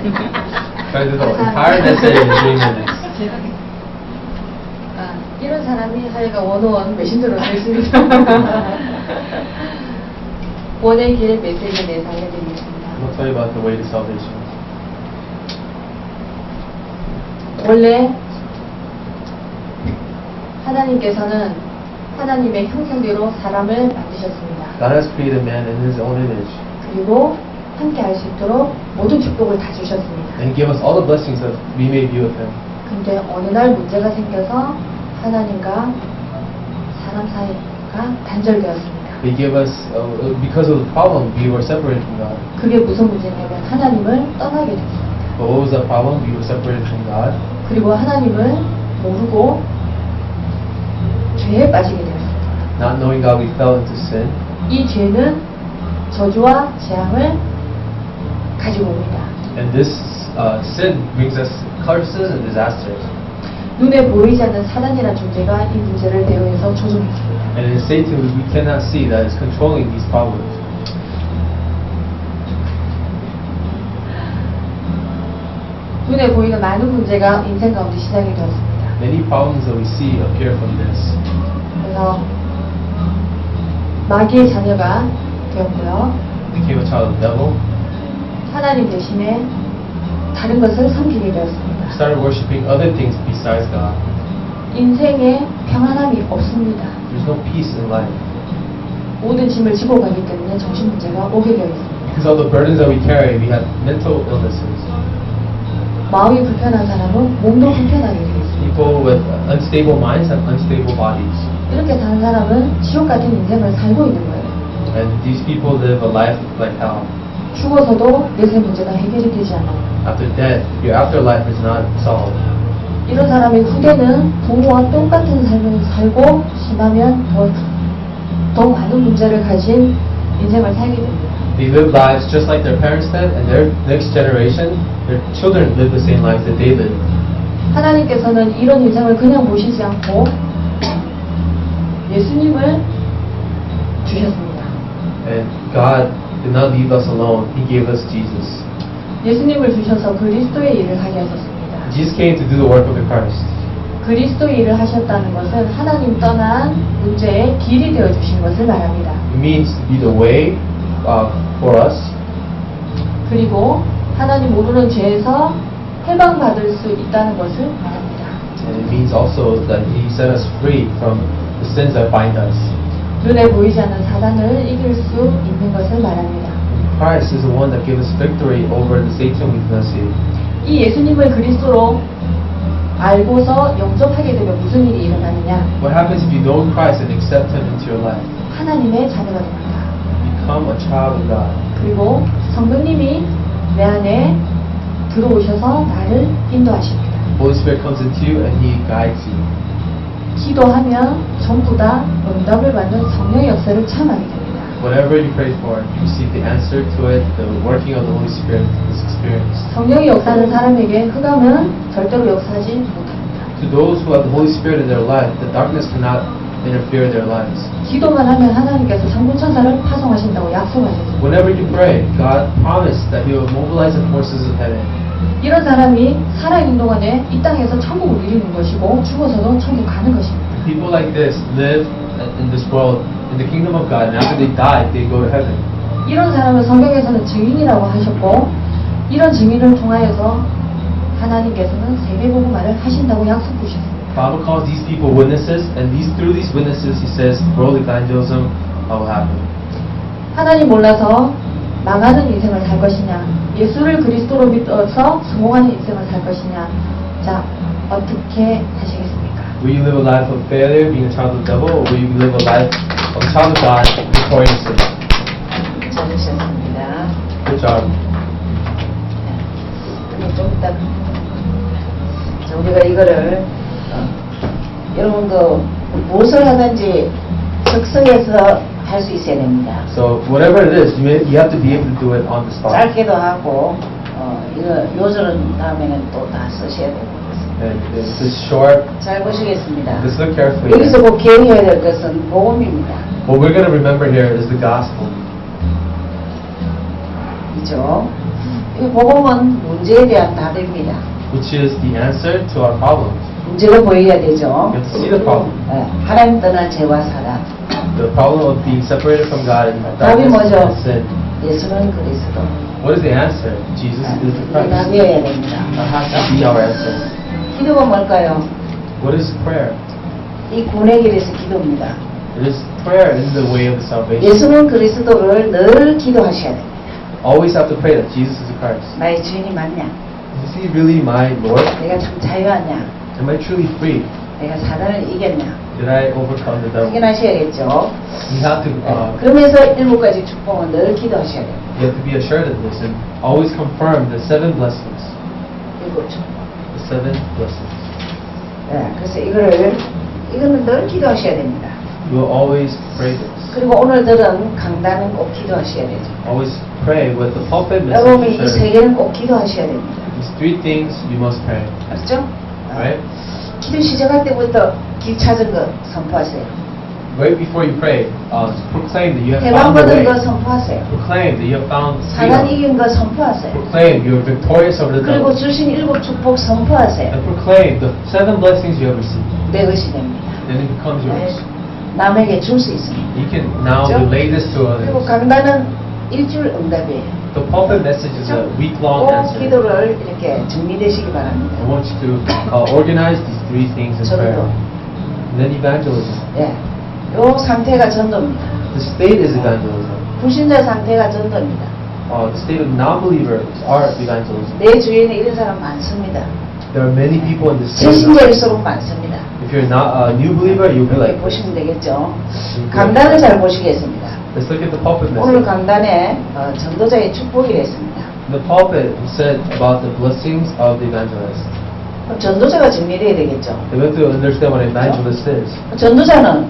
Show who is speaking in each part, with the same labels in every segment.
Speaker 1: Try to do the entire message in 3 minutes.
Speaker 2: 이런 사람이 하여가 원어원 메신저로 되겠습니다. 원의 길 메시지에 대해서 알려드리겠습니다.
Speaker 1: I'll tell you about the way to salvation.
Speaker 2: 원래 하나님께서는 하나님의 형상대로 사람을 만드셨습니다.
Speaker 1: God has created man in His own image,
Speaker 2: 그리고 함께 할 수 있도록 모든 축복을 다 주셨습니다.
Speaker 1: and He gave us all the blessings that we may be with Him.
Speaker 2: 근데 어느 날 문제가 생겨서 하나님과 사람 사이가 단절되었습니다.
Speaker 1: He gave us, because of the problem, we were separated from God.
Speaker 2: 그게 무슨 문제냐면 하나님을 떠나게 됐습니다.
Speaker 1: But what was that problem? We were separated from God,
Speaker 2: 그리고 하나님을 모르고 죄에 빠지게 되었습니다.
Speaker 1: not knowing God, we fell into sin.
Speaker 2: 이 죄는 저주와 재앙을 가지고 옵니다.
Speaker 1: And this sin brings us curses and disasters.
Speaker 2: 눈에 보이지 않는 사단이라는 존재가 이 문제를 대응해서 조종했습니다.
Speaker 1: And it is Satan who we cannot see that is controlling these problems.
Speaker 2: 눈에 보이는 많은 문제가 인생 가운데 시작이 되었습니다.
Speaker 1: Many problems that we see appear from this.
Speaker 2: 그래서 마귀의 자녀가 되었고요.
Speaker 1: Became a child of the devil.
Speaker 2: 하나님 대신에 다른 것을 섬기게 되었습니다.
Speaker 1: Started worshiping other things besides God.
Speaker 2: 인생에 평안함이 없습니다.
Speaker 1: There's no peace in life.
Speaker 2: 모든 짐을 지고 가기 때문에 정신 문제가 오게 되어 있습니다.
Speaker 1: Because of the burdens that we carry, we have mental illnesses.
Speaker 2: 마음이 불편한 사람은 몸도 불편하게 되어 있습니다.
Speaker 1: People with unstable minds have unstable bodies.
Speaker 2: 이렇게 사는 사람은 지옥 같은 인생을 살고 있는 거예요.
Speaker 1: And these people live a life like hell.
Speaker 2: 죽어서도 내세 문제가 해결이 되지 않아요.
Speaker 1: After death, your afterlife is not solved.
Speaker 2: 이런 사람의 후대는 부모와 똑같은 삶을 살고 심하면 더 많은 문제를 가진 인생을 살게 됩니다.
Speaker 1: They live lives just like their parents did, and their next generation, their children live the same lives that they lived.
Speaker 2: 하나님께서는 이런 인생을 그냥 보시지 않고 예수님을 주셨습니다.
Speaker 1: And God did not leave us alone. He gave us Jesus.
Speaker 2: 예수님을 주셔서 그리스도의 일을 하게 하셨습니다.
Speaker 1: Jesus came to do the work of the Christ.
Speaker 2: 그리스도의 일을 하셨다는 것은 하나님 떠난 문제의 길이 되어 주신 것을 말합니다.
Speaker 1: It means to be the way for us.
Speaker 2: 그리고 하나님 모르는 죄에서 해방받을 수 있다는 것을 말합니다.
Speaker 1: And it means also that He set us free from the sins that bind us.
Speaker 2: 눈에 보이지 않는 사단을 이길 수 있는 것을 말합니다.
Speaker 1: Christ is the one that gives us victory over the Satan we cannot see.
Speaker 2: 이 예수님을 그리스도로 알고서 영접하게 되면 무슨 일이 일어나느냐?
Speaker 1: What happens if you know Christ and accept Him into your life?
Speaker 2: 하나님의 자녀가 됩니다.
Speaker 1: Become a child of God.
Speaker 2: 그리고 성령님이 내 안에 들어오셔서 나를 인도하십니다.
Speaker 1: Holy Spirit comes into you and He guides you.
Speaker 2: 기도하면 전부 다 응답을 받는 성령의 역사를 체험하게 됩니다.
Speaker 1: Whatever you pray for, you receive the answer to it. The working of the Holy Spirit is experienced.
Speaker 2: 성령이 역사하는 사람에게 흑암은 절대로 역사하지 못합니다.
Speaker 1: To those who have the Holy Spirit in their life, the darkness cannot interfere in their lives.
Speaker 2: 기도만 하면 하나님께서 천군천사를 파송하신다고 약속하셨습니다.
Speaker 1: Whenever you pray, God promised that He will mobilize the forces of heaven.
Speaker 2: 이런 사람이 살아있는 동안에 이 땅에서 천국을 누리는 것이고 죽어서도 천국 가는 것입니다.
Speaker 1: People like this live in this world, in the kingdom of God, and after they die, they go to heaven.
Speaker 2: 이런 사람을 성경에서는 증인이라고 하셨고 이런 증인을 통하여서 하나님께서는 세계복음화를 하신다고 약속 주셨습니다.
Speaker 1: The Bible calls these people witnesses, and through these witnesses, He says, world evangelism will happen.
Speaker 2: 하나님 몰라서 망하는 인생을 살 것이냐, 예수를 그리스도로 믿어서 성공하는 인생을 살 것이냐. 자, 어떻게 하시겠습니까?
Speaker 1: Will you live a life of failure, being a child of the devil, or will you live a life of a child of God, victoriously?
Speaker 3: 잘하셨습니다.
Speaker 1: Good job.
Speaker 3: 그럼 좀 이따 자, 우리가 이거를 여러분도 무엇을 하든지 즉석에서 할 수 있어야 됩니다.
Speaker 1: So whatever it is, you have to be able to do it on the spot.
Speaker 3: 짧게도 하고 이거 요절은 다음에는 또 다 쓰셔야 되고.
Speaker 1: And this is short.
Speaker 3: 잘 보시겠습니다.
Speaker 1: Just look carefully.
Speaker 3: 여기서 꼭 기억해야 될 것은 복음입니다.
Speaker 1: What we're going to remember here is the gospel.
Speaker 3: 그죠? 이 복음은 문제에 대한 답입니다.
Speaker 1: which is the answer to our problems.
Speaker 3: 문제가 보여야 되죠.
Speaker 1: You have to see the problem.
Speaker 3: 예, 하나님 떠난 죄와 사랑.
Speaker 1: The problem of being separated from God and
Speaker 3: 답이
Speaker 1: darkness
Speaker 3: 뭐죠?
Speaker 1: and sin.
Speaker 3: 예수는 그리스도.
Speaker 1: What is the answer? Jesus is the Christ.
Speaker 3: 답이어야 됩니다.
Speaker 1: That has to be our answer.
Speaker 3: 기도가 뭘까요?
Speaker 1: What is prayer?
Speaker 3: 이 구원의 길에서 기도입니다.
Speaker 1: It is prayer in the way of the salvation.
Speaker 3: 예수는 그리스도를 늘 기도하셔야 됩니다.
Speaker 1: Always have to pray that Jesus is the Christ.
Speaker 3: 나의 주인이 맞냐?
Speaker 1: Is he really my Lord?
Speaker 3: 내가 참 자유하냐?
Speaker 1: Am I truly free?
Speaker 3: 내가 사단을 이겼냐?
Speaker 1: Did I overcome the devil?
Speaker 3: 확인하셔야겠죠.
Speaker 1: You have to,
Speaker 3: 그러면서 일곱 가지 축복은 늘 기도하셔야 돼요.
Speaker 1: you have to be assured of this and always confirm the 7 blessings.
Speaker 3: 일곱 축복.
Speaker 1: The 7 blessings.
Speaker 3: 네, 그래서 이거는 늘 기도하셔야 됩니다.
Speaker 1: You will always pray this.
Speaker 3: 그리고 오늘 들은 강단은 꼭 기도하셔야 되죠.
Speaker 1: Always pray with the pulpit
Speaker 3: 여러분이 이
Speaker 1: message.
Speaker 3: 세 개는 꼭 기도하셔야 됩니다.
Speaker 1: These 3 things you must pray.
Speaker 3: 알았죠?
Speaker 1: Right?
Speaker 3: 기도 시작할 때부터 길 찾은 거 선포하세요.
Speaker 1: Right before you pray, proclaim that you have
Speaker 3: 해방
Speaker 1: found the
Speaker 3: 받은
Speaker 1: way.
Speaker 3: 거 선포하세요.
Speaker 1: Proclaim that you have found
Speaker 3: 사단
Speaker 1: freedom.
Speaker 3: 이긴 거 선포하세요.
Speaker 1: Proclaim you are victorious over the
Speaker 3: 그리고
Speaker 1: devil.
Speaker 3: 주신 일곱 축복 선포하세요.
Speaker 1: And proclaim the 7 blessings you have received.
Speaker 3: 내 것이 됩니다.
Speaker 1: Then it becomes yours.
Speaker 3: 남에게 줄 수 있습니다.
Speaker 1: You can now
Speaker 3: 그렇죠?
Speaker 1: relay this to
Speaker 3: 그리고
Speaker 1: others.
Speaker 3: 강단은 일주일 응답이에요.
Speaker 1: The pulpit message is a week-long
Speaker 3: 꼭
Speaker 1: answer.
Speaker 3: 기도를 이렇게 정리되시기 바랍니다.
Speaker 1: I want you to organize these 3 things in prayer.
Speaker 3: 전도.
Speaker 1: And then evangelism.
Speaker 3: 예. 요 상태가 전도입니다.
Speaker 1: The state is evangelism.
Speaker 3: 불신자 상태가 전도입니다.
Speaker 1: The state of non-believers are evangelism.
Speaker 3: 내 주위에는 이런 사람 많습니다.
Speaker 1: There are many people in this state.
Speaker 3: 불신자일수록 많습니다.
Speaker 1: If you're not a new believer, you'll be
Speaker 3: 이렇게
Speaker 1: like,
Speaker 3: 보시면 되겠죠. 강단을 잘 보시겠습니다.
Speaker 1: let's look at the pulpit
Speaker 3: 오늘
Speaker 1: message.
Speaker 3: 강단에 전도자의 축복이라 했습니다.
Speaker 1: The pulpit said about the blessings of the evangelist.
Speaker 3: 그럼 전도자가 정리돼야 되겠죠.
Speaker 1: They have to understand what an evangelist is.
Speaker 3: 전도자는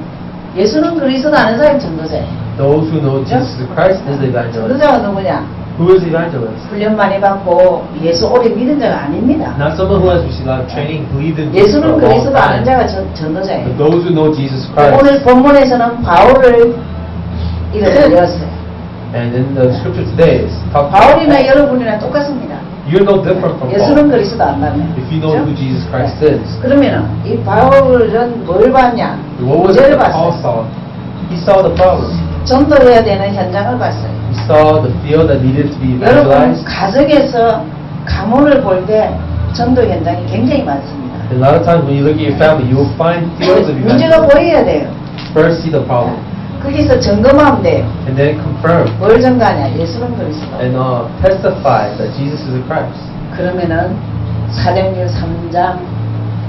Speaker 3: 예수는 그리스도 아는 사람이 전도자예요.
Speaker 1: Those who know Jesus Christ is the evangelist.
Speaker 3: 전도자가 누구냐?
Speaker 1: Who is the evangelist?
Speaker 3: 훈련 많이 받고 예수 오래 믿은 자가 아닙니다.
Speaker 1: Not someone who has received a lot of training, believed in Jesus
Speaker 3: 예수는
Speaker 1: for a long
Speaker 3: 그리스도 아는
Speaker 1: time.
Speaker 3: 자가 전도자예요.
Speaker 1: But those who know Jesus Christ.
Speaker 3: 오늘 본문에서는 바울을 이르렀어요.
Speaker 1: And in the scripture today is talking
Speaker 3: 바울이나
Speaker 1: about
Speaker 3: 여러분이나 똑같습니다.
Speaker 1: you're no different from
Speaker 3: 예수는
Speaker 1: Paul.
Speaker 3: 그리스도 안다면.
Speaker 1: If you know who Jesus Christ is.
Speaker 3: 그러면은 이 바울은 뭘 봤냐?
Speaker 1: What was it
Speaker 3: 문제를
Speaker 1: that Paul
Speaker 3: 봤어요.
Speaker 1: saw? He saw the problem.
Speaker 3: 전도해야 되는 현장을 봤어요.
Speaker 1: He saw the field that needed to be
Speaker 3: 여러분
Speaker 1: evangelized.
Speaker 3: 가정에서 가문을 볼 때 전도 현장이 굉장히 많습니다.
Speaker 1: And a lot of times when you look at your family, you will find fields of
Speaker 3: 문제가
Speaker 1: evangelism.
Speaker 3: 보여야 돼요.
Speaker 1: First see the problem.
Speaker 3: 거기서 점검하면 돼요.
Speaker 1: And then confirm.
Speaker 3: 뭘 증거하냐? 예수는 그리스도.
Speaker 1: And testify that Jesus is the Christ.
Speaker 3: 그러면은 사도행전 3장,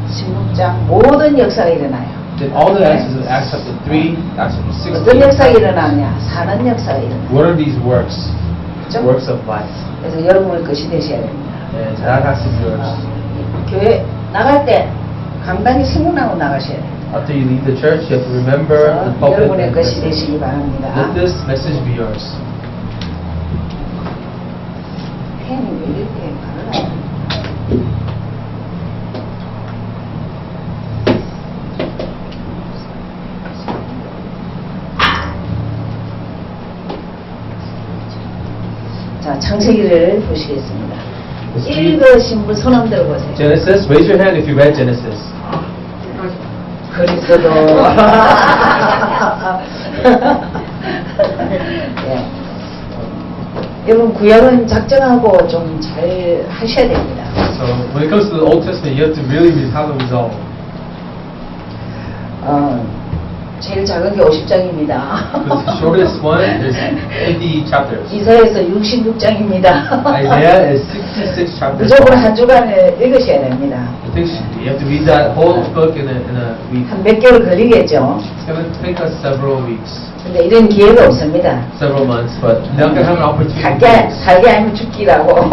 Speaker 3: 16장 모든 역사가 일어나요.
Speaker 1: Then all the answers of Acts chapter 3, Acts chapter
Speaker 3: 어떤 역사가
Speaker 1: 16.
Speaker 3: 일어나냐? 사는 역사가 일어나요.
Speaker 1: What are these works?
Speaker 3: 그렇죠?
Speaker 1: Works of life.
Speaker 3: 그래서 여러분의 것이 되셔야 됩니다.
Speaker 1: And that has to be yours.
Speaker 3: 교회 나갈 때 강단이 생각나고 나가셔야 돼요.
Speaker 1: After you leave the church, you have to remember the pulpit
Speaker 3: 여러분의 것이
Speaker 1: message.
Speaker 3: 되시기 바랍니다.
Speaker 1: Let this message be yours.
Speaker 3: 펜이 왜 이렇게 가늘어요? 자, 창세기를 보시겠습니다.
Speaker 1: Let's read
Speaker 3: 읽으신 분 손 흔들어 보세요.
Speaker 1: Genesis. Raise your hand if you read Genesis.
Speaker 3: 그리스도. 예. 여러분 구약은 작정하고 좀 잘 하셔야 됩니다.
Speaker 1: So when it comes to the Old Testament, you have to really have a resolve.
Speaker 3: 제일 작은 게 50장입니다.
Speaker 1: The shortest one is 50 chapters.
Speaker 3: 이사야서 66장입니다.
Speaker 1: Isaiah is 66 chapters.
Speaker 3: 무조건 한 주간에 읽으셔야 됩니다.
Speaker 1: I think you have to read that whole book in a week.
Speaker 3: 한 몇 개월 걸리겠죠.
Speaker 1: It's going to take us several weeks,
Speaker 3: 근데 이런 기회가 없습니다.
Speaker 1: several months, but now we have an opportunity.
Speaker 3: 살게 아니면 죽기라고.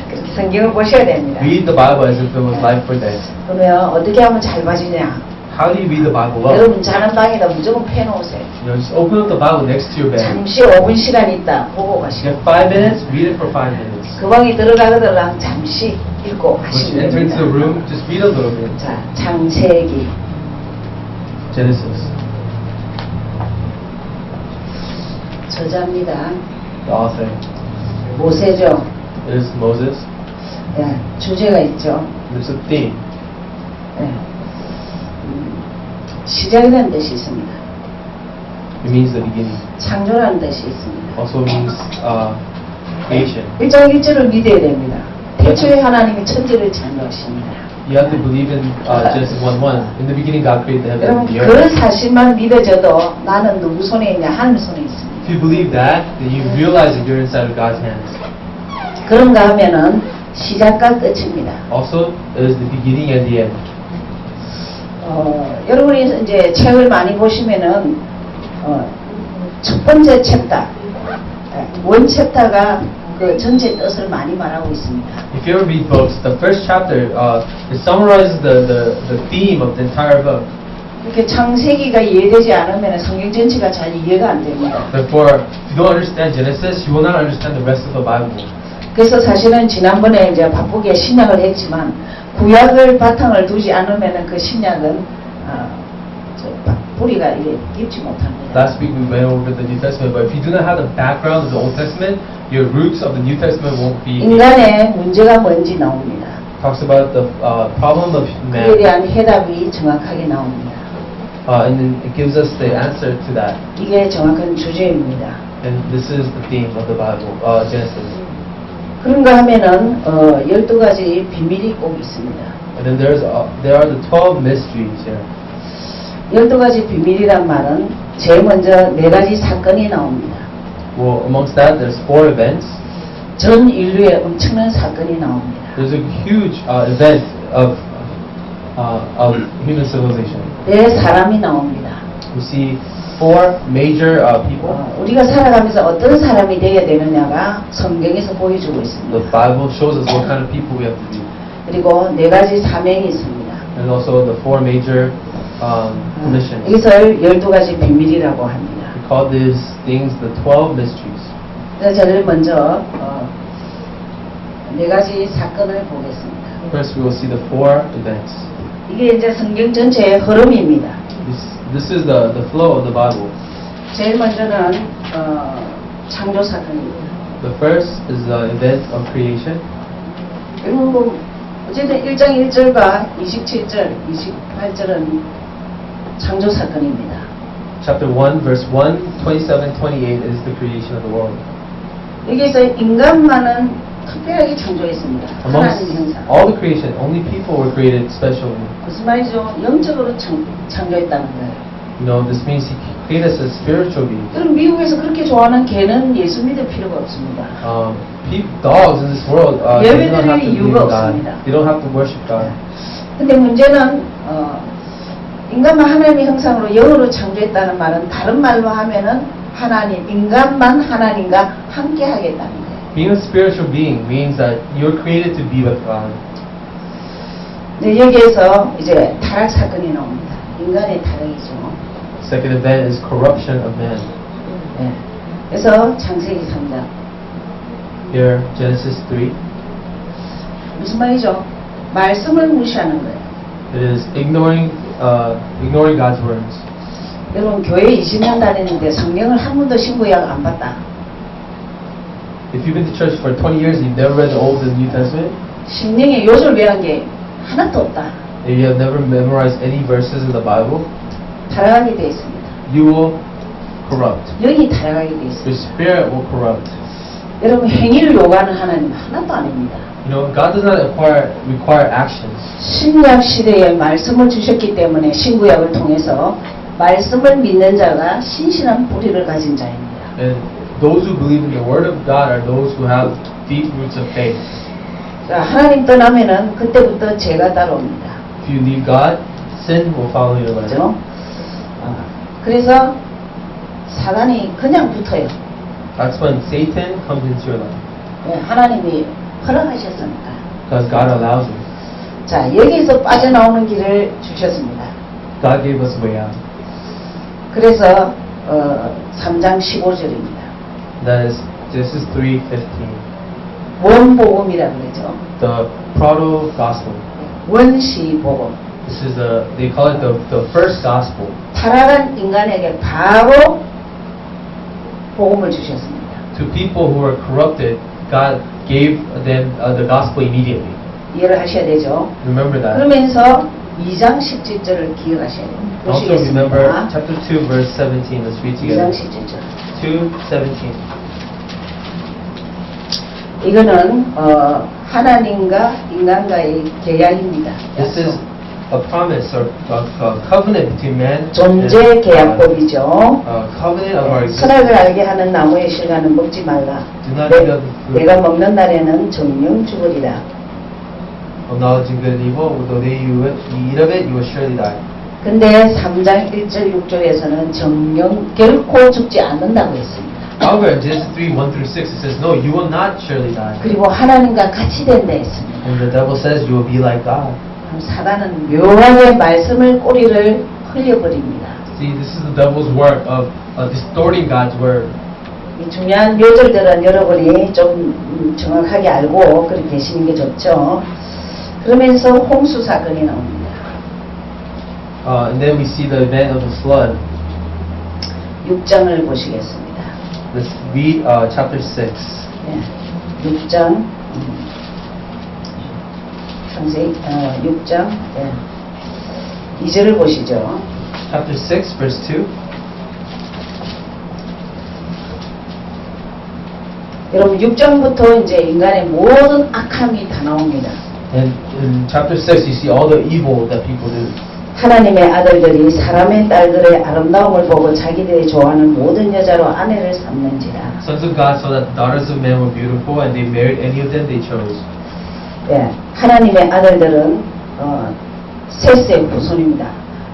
Speaker 3: 그렇게 성경을 보셔야 됩니다.
Speaker 1: Read the Bible as if it was life or death.
Speaker 3: 그러면 어떻게 하면 잘 봐지냐?
Speaker 1: How do you read the Bible well?
Speaker 3: 여러분 자는 방에다 무조건 펴놓으세요.
Speaker 1: You know, just open up the Bible next to your bed.
Speaker 3: 잠시 5분 시간 있다 보고
Speaker 1: You
Speaker 3: 가시고
Speaker 1: have 5 minutes, read it for 5 minutes.
Speaker 3: 그 방에 들어가거나 잠시 읽고
Speaker 1: When
Speaker 3: 하시면
Speaker 1: you enter into the
Speaker 3: 됩니다.
Speaker 1: room, just read a little bit.
Speaker 3: 자, 창세기
Speaker 1: Genesis.
Speaker 3: 저자입니다.
Speaker 1: The author.
Speaker 3: 모세죠.
Speaker 1: It is Moses.
Speaker 3: 예, 주제가 있죠.
Speaker 1: There's a theme.
Speaker 3: 예. 시작이라는 뜻이 있습니다.
Speaker 1: It means the beginning.
Speaker 3: 창조라는 뜻이 있습니다.
Speaker 1: Also means creation.
Speaker 3: 1장 1절을 믿어야 됩니다. 태초에 하나님이 천지를 창조하십니다.
Speaker 1: You have to believe in Genesis 1:1. In the beginning, God created the heaven
Speaker 3: 여러분
Speaker 1: and the
Speaker 3: 그
Speaker 1: earth.
Speaker 3: 사실만 믿어져도 나는 누구 손에 있냐? 하늘 손에 있습니다.
Speaker 1: If you believe that, then you realize that you're inside of God's hands.
Speaker 3: 그런가 하면은 시작과 끝입니다.
Speaker 1: Also, it is the beginning and the end.
Speaker 3: 여러분이 이제 책을 많이 보시면은 첫 번째 챕터, 원 챕터가 그 전체 뜻을 많이 말하고 있습니다.
Speaker 1: If you ever read books, the first chapter it summarizes the theme of the entire book.
Speaker 3: 이렇게 창세기가 이해되지 않으면 성경 전체가 잘 이해가 안 됩니다.
Speaker 1: Therefore, if you don't understand Genesis, you will not understand the rest of the Bible.
Speaker 3: 그래서 사실은 지난번에 이제 바쁘게 신약을 했지만 구약을 바탕을 두지 않으면 그 신약은 뿌리가 이게 깊지 못합니다.
Speaker 1: Last week we went over the New Testament, but if you do not have the background of the Old Testament, your roots of the New Testament won't be.
Speaker 3: 인간의 문제가 뭔지 나옵니다.
Speaker 1: Talks about the problem of
Speaker 3: 그에
Speaker 1: man,
Speaker 3: 대한 해답이 정확하게 나옵니다.
Speaker 1: and then it gives us the answer to that.
Speaker 3: 이게 정확한 주제입니다.
Speaker 1: And this is the theme of the Bible, Genesis.
Speaker 3: 그런가 하면은 12가지 비밀이 꼭 있습니다.
Speaker 1: And then there are the 12 mysteries here.
Speaker 3: 12가지 비밀이란 말은 제일 먼저 4가지 사건이 나옵니다.
Speaker 1: Well, amongst that, there's 4 events.
Speaker 3: 전 인류의 엄청난 사건이 나옵니다.
Speaker 1: There's a huge event of human civilization.
Speaker 3: 4사람이 나옵니다.
Speaker 1: We see 4 major people.
Speaker 3: 우리가 살아가면서 어떤 사람이 되어야 되느냐가 성경에서 보여주고 있습니다.
Speaker 1: The Bible shows us what kind of people we have to be.
Speaker 3: 그리고 4가지 사명이 있습니다.
Speaker 1: And also the 4 major commissions.
Speaker 3: 이것을 12가지 비밀이라고 합니다.
Speaker 1: We call these things the 12 mysteries.
Speaker 3: 그래서 저를 먼저 4가지 사건을 보겠습니다.
Speaker 1: First, we will see the 4 events.
Speaker 3: 이게 이제 성경 전체의 흐름입니다.
Speaker 1: This is the flow of the Bible.
Speaker 3: 제일 먼저는 창조 사건입니다.
Speaker 1: The first is the event of creation.
Speaker 3: 그리고 어쨌든 1장 1절과 27절, 28절은 창조 사건입니다.
Speaker 1: Chapter 1, verse 1, 27, 28 is the creation of the world.
Speaker 3: 여기서 인간만은 특별하게 창조했습니다.
Speaker 1: Amongst
Speaker 3: 하나님 형상.
Speaker 1: all the creation, only people were created specially.
Speaker 3: 무슨 말이죠? 영적으로 창조했다는 거예요.
Speaker 1: You know, this means He created us as spiritual beings.
Speaker 3: 여러분 미국에서 그렇게 좋아하는 개는 예수 믿을 필요가 없습니다.
Speaker 1: Dogs in this world, they don't have to believe in
Speaker 3: 이유가
Speaker 1: God.
Speaker 3: 없습니다.
Speaker 1: They don't have to worship God.
Speaker 3: 근데 문제는 인간만 하나님의 형상으로 영으로 창조했다는 말은 다른 말로 하면은 하나님, 인간만 하나님과 함께 하겠다는 거예요.
Speaker 1: Being a spiritual being means that you're created to be with God.
Speaker 3: 네, 여기에서 이제 타락 사건이 나옵니다. 인간의 타락이죠.
Speaker 1: Second event is corruption of man.
Speaker 3: 네. 그래서 창세기 3장.
Speaker 1: Here, Genesis 3.
Speaker 3: 무슨 말이죠? 말씀을 무시하는 거예요.
Speaker 1: It is ignoring God's words.
Speaker 3: 여러분 교회 20년 다녔는데 성경을 한 번도 신구약 안 봤다.
Speaker 1: If you've been to church for 20 years and you've never read the Old and New Testament,
Speaker 3: 신명의 요절 외란 게 하나도 없다.
Speaker 1: if you have never memorized any verses in the Bible,
Speaker 3: 타락하게 되어 있습니다.
Speaker 1: you will corrupt.
Speaker 3: 영이 타락하게 되어 있습니다.
Speaker 1: Your spirit will corrupt.
Speaker 3: 여러분 행위를 요구하는 하나님 하나도 아닙니다.
Speaker 1: You know, God does not require actions.
Speaker 3: 신약 시대에 말씀을 주셨기 때문에 신구약을 통해서 말씀을 믿는 자가 신실한 뿌리를 가진 자입니다.
Speaker 1: And those who believe in the Word of God are those who have deep roots of faith.
Speaker 3: 자, 하나님 떠나면은 그때부터 죄가 따라옵니다.
Speaker 1: If you leave God, sin will follow your life.
Speaker 3: 그렇죠? 그래서 사단이 그냥 붙어요.
Speaker 1: That's when Satan comes into your life.
Speaker 3: 네, 하나님이 허락하셨으니까.
Speaker 1: Because God allows it.
Speaker 3: 자, 여기서 빠져나오는 길을 주셨습니다.
Speaker 1: God gave us a way out.
Speaker 3: 그래서 3장 15절입니다.
Speaker 1: That is Genesis 3:15.
Speaker 3: 원복음이라고 그러죠.
Speaker 1: The proto gospel.
Speaker 3: 원시복음.
Speaker 1: This is they call it the first gospel.
Speaker 3: 타락한 인간에게 바로 복음을 주셨습니다.
Speaker 1: To people who are corrupted, God gave them the gospel immediately.
Speaker 3: 이해를 하셔야 되죠.
Speaker 1: Remember that.
Speaker 3: 그러면서 2장 17절을 기억하셔야 됩니다.
Speaker 1: Also remember
Speaker 3: 보시겠습니다.
Speaker 1: chapter 2 verse 17. Let's read
Speaker 3: 2장
Speaker 1: together.
Speaker 3: 17절.
Speaker 1: 2:17.
Speaker 3: 이거는 하나님과 인간과의 계약입니다.
Speaker 1: This is a promise or a covenant between man
Speaker 3: 존재
Speaker 1: and God.
Speaker 3: 계약법이죠.
Speaker 1: Covenant of our existence.
Speaker 3: 선악을 알게 하는 나무의 실과는 먹지 말라.
Speaker 1: Do not eat of the fruit
Speaker 3: 내가 먹는 날에는 정령 죽으리라.
Speaker 1: of knowledge and good and evil. The day you eat of it, you will surely die.
Speaker 3: 근데 3장 1절 6절에서는 정령 결코 죽지 않는다고 했습니다.
Speaker 1: However, in Genesis 3:1-6, it says, no, you will not surely die.
Speaker 3: 그리고 하나님과 같이 된다 했습니다.
Speaker 1: And the devil says, you will be like God.
Speaker 3: 그럼 사단은 묘하게 말씀을 꼬리를 흘려버립니다.
Speaker 1: See, this is the devil's work of distorting God's word.
Speaker 3: 이 중요한 묘절들은 여러분이 좀 정확하게 알고 그렇게 계시는 게 좋죠. 그러면서 홍수 사건이 나옵니다.
Speaker 1: And then we see the event of the flood.
Speaker 3: 6장을 보시겠습니다.
Speaker 1: Let's read chapter 6.
Speaker 3: 예, 6장 상세히 6장 2절을 보시죠.
Speaker 1: Chapter 6, verse 2.
Speaker 3: 여러분 6장부터 이제 인간의 모든 악함이 다 나옵니다.
Speaker 1: And in chapter 6, you see all the evil that people do.
Speaker 3: 하나님의 아들들이 사람의 딸들의 아름다움을 보고 자기들이 좋아하는 모든 여자로 아내를 삼는지라.
Speaker 1: Sons of God saw that the daughters of men were beautiful, and they married any of them they chose.
Speaker 3: 예, 하나님의 아들들은 셋의 후손입니다.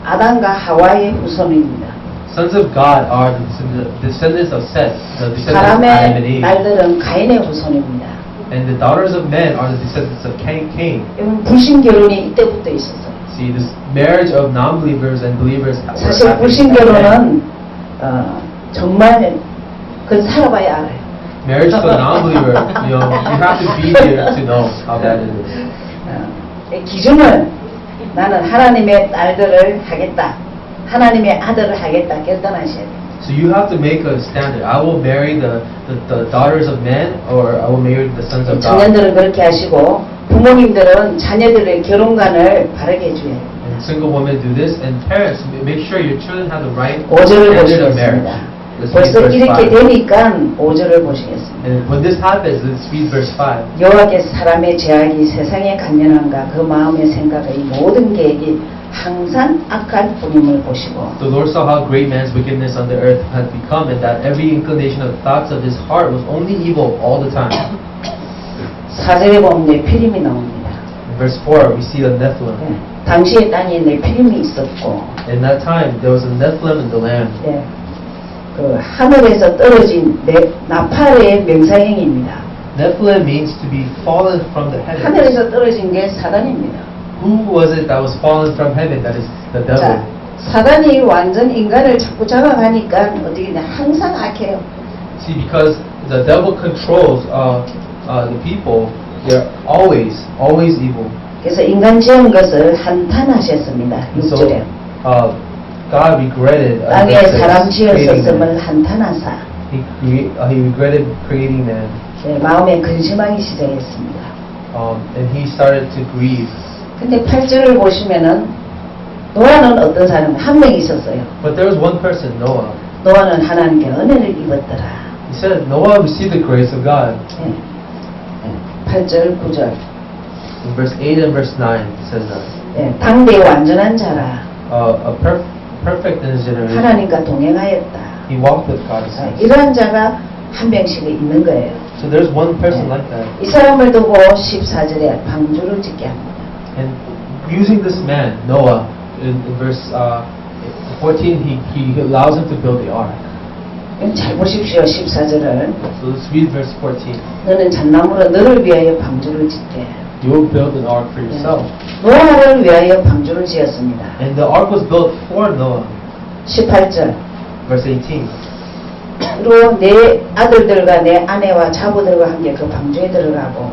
Speaker 3: 아담과 하와의 후손입니다.
Speaker 1: Sons of God are the descendants of Seth, the descendants of Adam and
Speaker 3: 사람의
Speaker 1: Eve.
Speaker 3: 딸들은 가인의 후손입니다.
Speaker 1: And the daughters of men are the descendants of Cain.
Speaker 3: 여러분 불신 결혼이 이때부터 있었어요.
Speaker 1: See, this marriage of non-believers and believers were
Speaker 3: 사실
Speaker 1: happening
Speaker 3: 불신
Speaker 1: back then.
Speaker 3: 결혼은 정말 그건 살아봐야 알아요.
Speaker 1: Marriage to a non-believer, you have to be there to know how bad it is.
Speaker 3: 기준을 나는 하나님의 딸들을 하겠다. 하나님의 아들을 하겠다. 결단하셔야 돼요.
Speaker 1: So you have to make a standard. I will marry the daughters of men, or I will marry the sons of God.
Speaker 3: 청년들은 그렇게 하시고 부모님들은 자녀들의 결혼관을 바르게 해줘야 해요.
Speaker 1: And single women do this, and parents make sure your children have the right
Speaker 3: 5절을
Speaker 1: standard of marriage.
Speaker 3: 보시겠습니다.
Speaker 1: Let's read
Speaker 3: 벌써
Speaker 1: verse
Speaker 3: 이렇게
Speaker 1: 5.
Speaker 3: 되니까 5절을 보시겠습니다.
Speaker 1: And when this happens, let's read verse 5.
Speaker 3: 여호와께서 사람의 죄악이 세상의 간련함과 그 마음의 생각의 모든 계획이 항상 악할 뿐임을 보시고
Speaker 1: The Lord saw how great man's wickedness on the earth had become, and that every inclination of the thoughts of his heart was only evil all the time.
Speaker 3: 4절에 보면 네피림이 나옵니다.
Speaker 1: In verse 4, we see the Nephilim.
Speaker 3: 예, 당시의 땅에 네피림이 있었고
Speaker 1: In that time, there was a Nephilim in the land.
Speaker 3: 예, 그 하늘에서 떨어진 나팔의 명사형입니다.
Speaker 1: Nephilim means to be fallen from the heavens.
Speaker 3: 하늘에서 떨어진 게 사단입니다.
Speaker 1: Who was it that was fallen from heaven? That is the devil.
Speaker 3: 자, 사단이 완전 인간을 자꾸 잡아가니까 어떻게 되냐 항상 악해요.
Speaker 1: See, because the devil controls the people, they're always evil.
Speaker 3: 그래서 인간 지은 것을 한탄하셨습니다.
Speaker 1: So,
Speaker 3: 6절에
Speaker 1: God regretted
Speaker 3: 땅에 사람
Speaker 1: creating
Speaker 3: 지었었음을
Speaker 1: man.
Speaker 3: 한탄하사
Speaker 1: He regretted creating man,
Speaker 3: 예, 마음에 근심하기 시작했습니다.
Speaker 1: and he started to grieve.
Speaker 3: 근데 8절을 보시면은 노아는 어떤 사람 한 명 있었어요.
Speaker 1: But there was one person, Noah.
Speaker 3: 노아는 하나님께 은혜를 입었더라.
Speaker 1: He said, Noah received the grace of God.
Speaker 3: 예. 8절 9절
Speaker 1: In verse 8 and verse 9, it says that.
Speaker 3: 예, 당대의 완전한 자라
Speaker 1: Perfect in his generation.
Speaker 3: 하나님과 동행하였다.
Speaker 1: He walked with God. it
Speaker 3: 아,
Speaker 1: says.
Speaker 3: 이러한 자가 한 명씩 있는 거예요.
Speaker 1: So there's one person like that.
Speaker 3: 이 사람을 두고 14절에 방주를 짓게 합니다.
Speaker 1: And using this man, Noah, in verse 14, he allows him to build the ark.
Speaker 3: 잘 보십시오. 14절을
Speaker 1: So let's read verse 14.
Speaker 3: 너는 잣나무로 너를 위하여 방주를 짓게.
Speaker 1: You will build an ark for yourself.
Speaker 3: 노아를 위하여 방주를 지었습니다.
Speaker 1: And the ark was built for Noah.
Speaker 3: 18절
Speaker 1: Verse 18.
Speaker 3: 로 내 아들들과 내 아내와 자부들과 함께 그 방주에 들어가고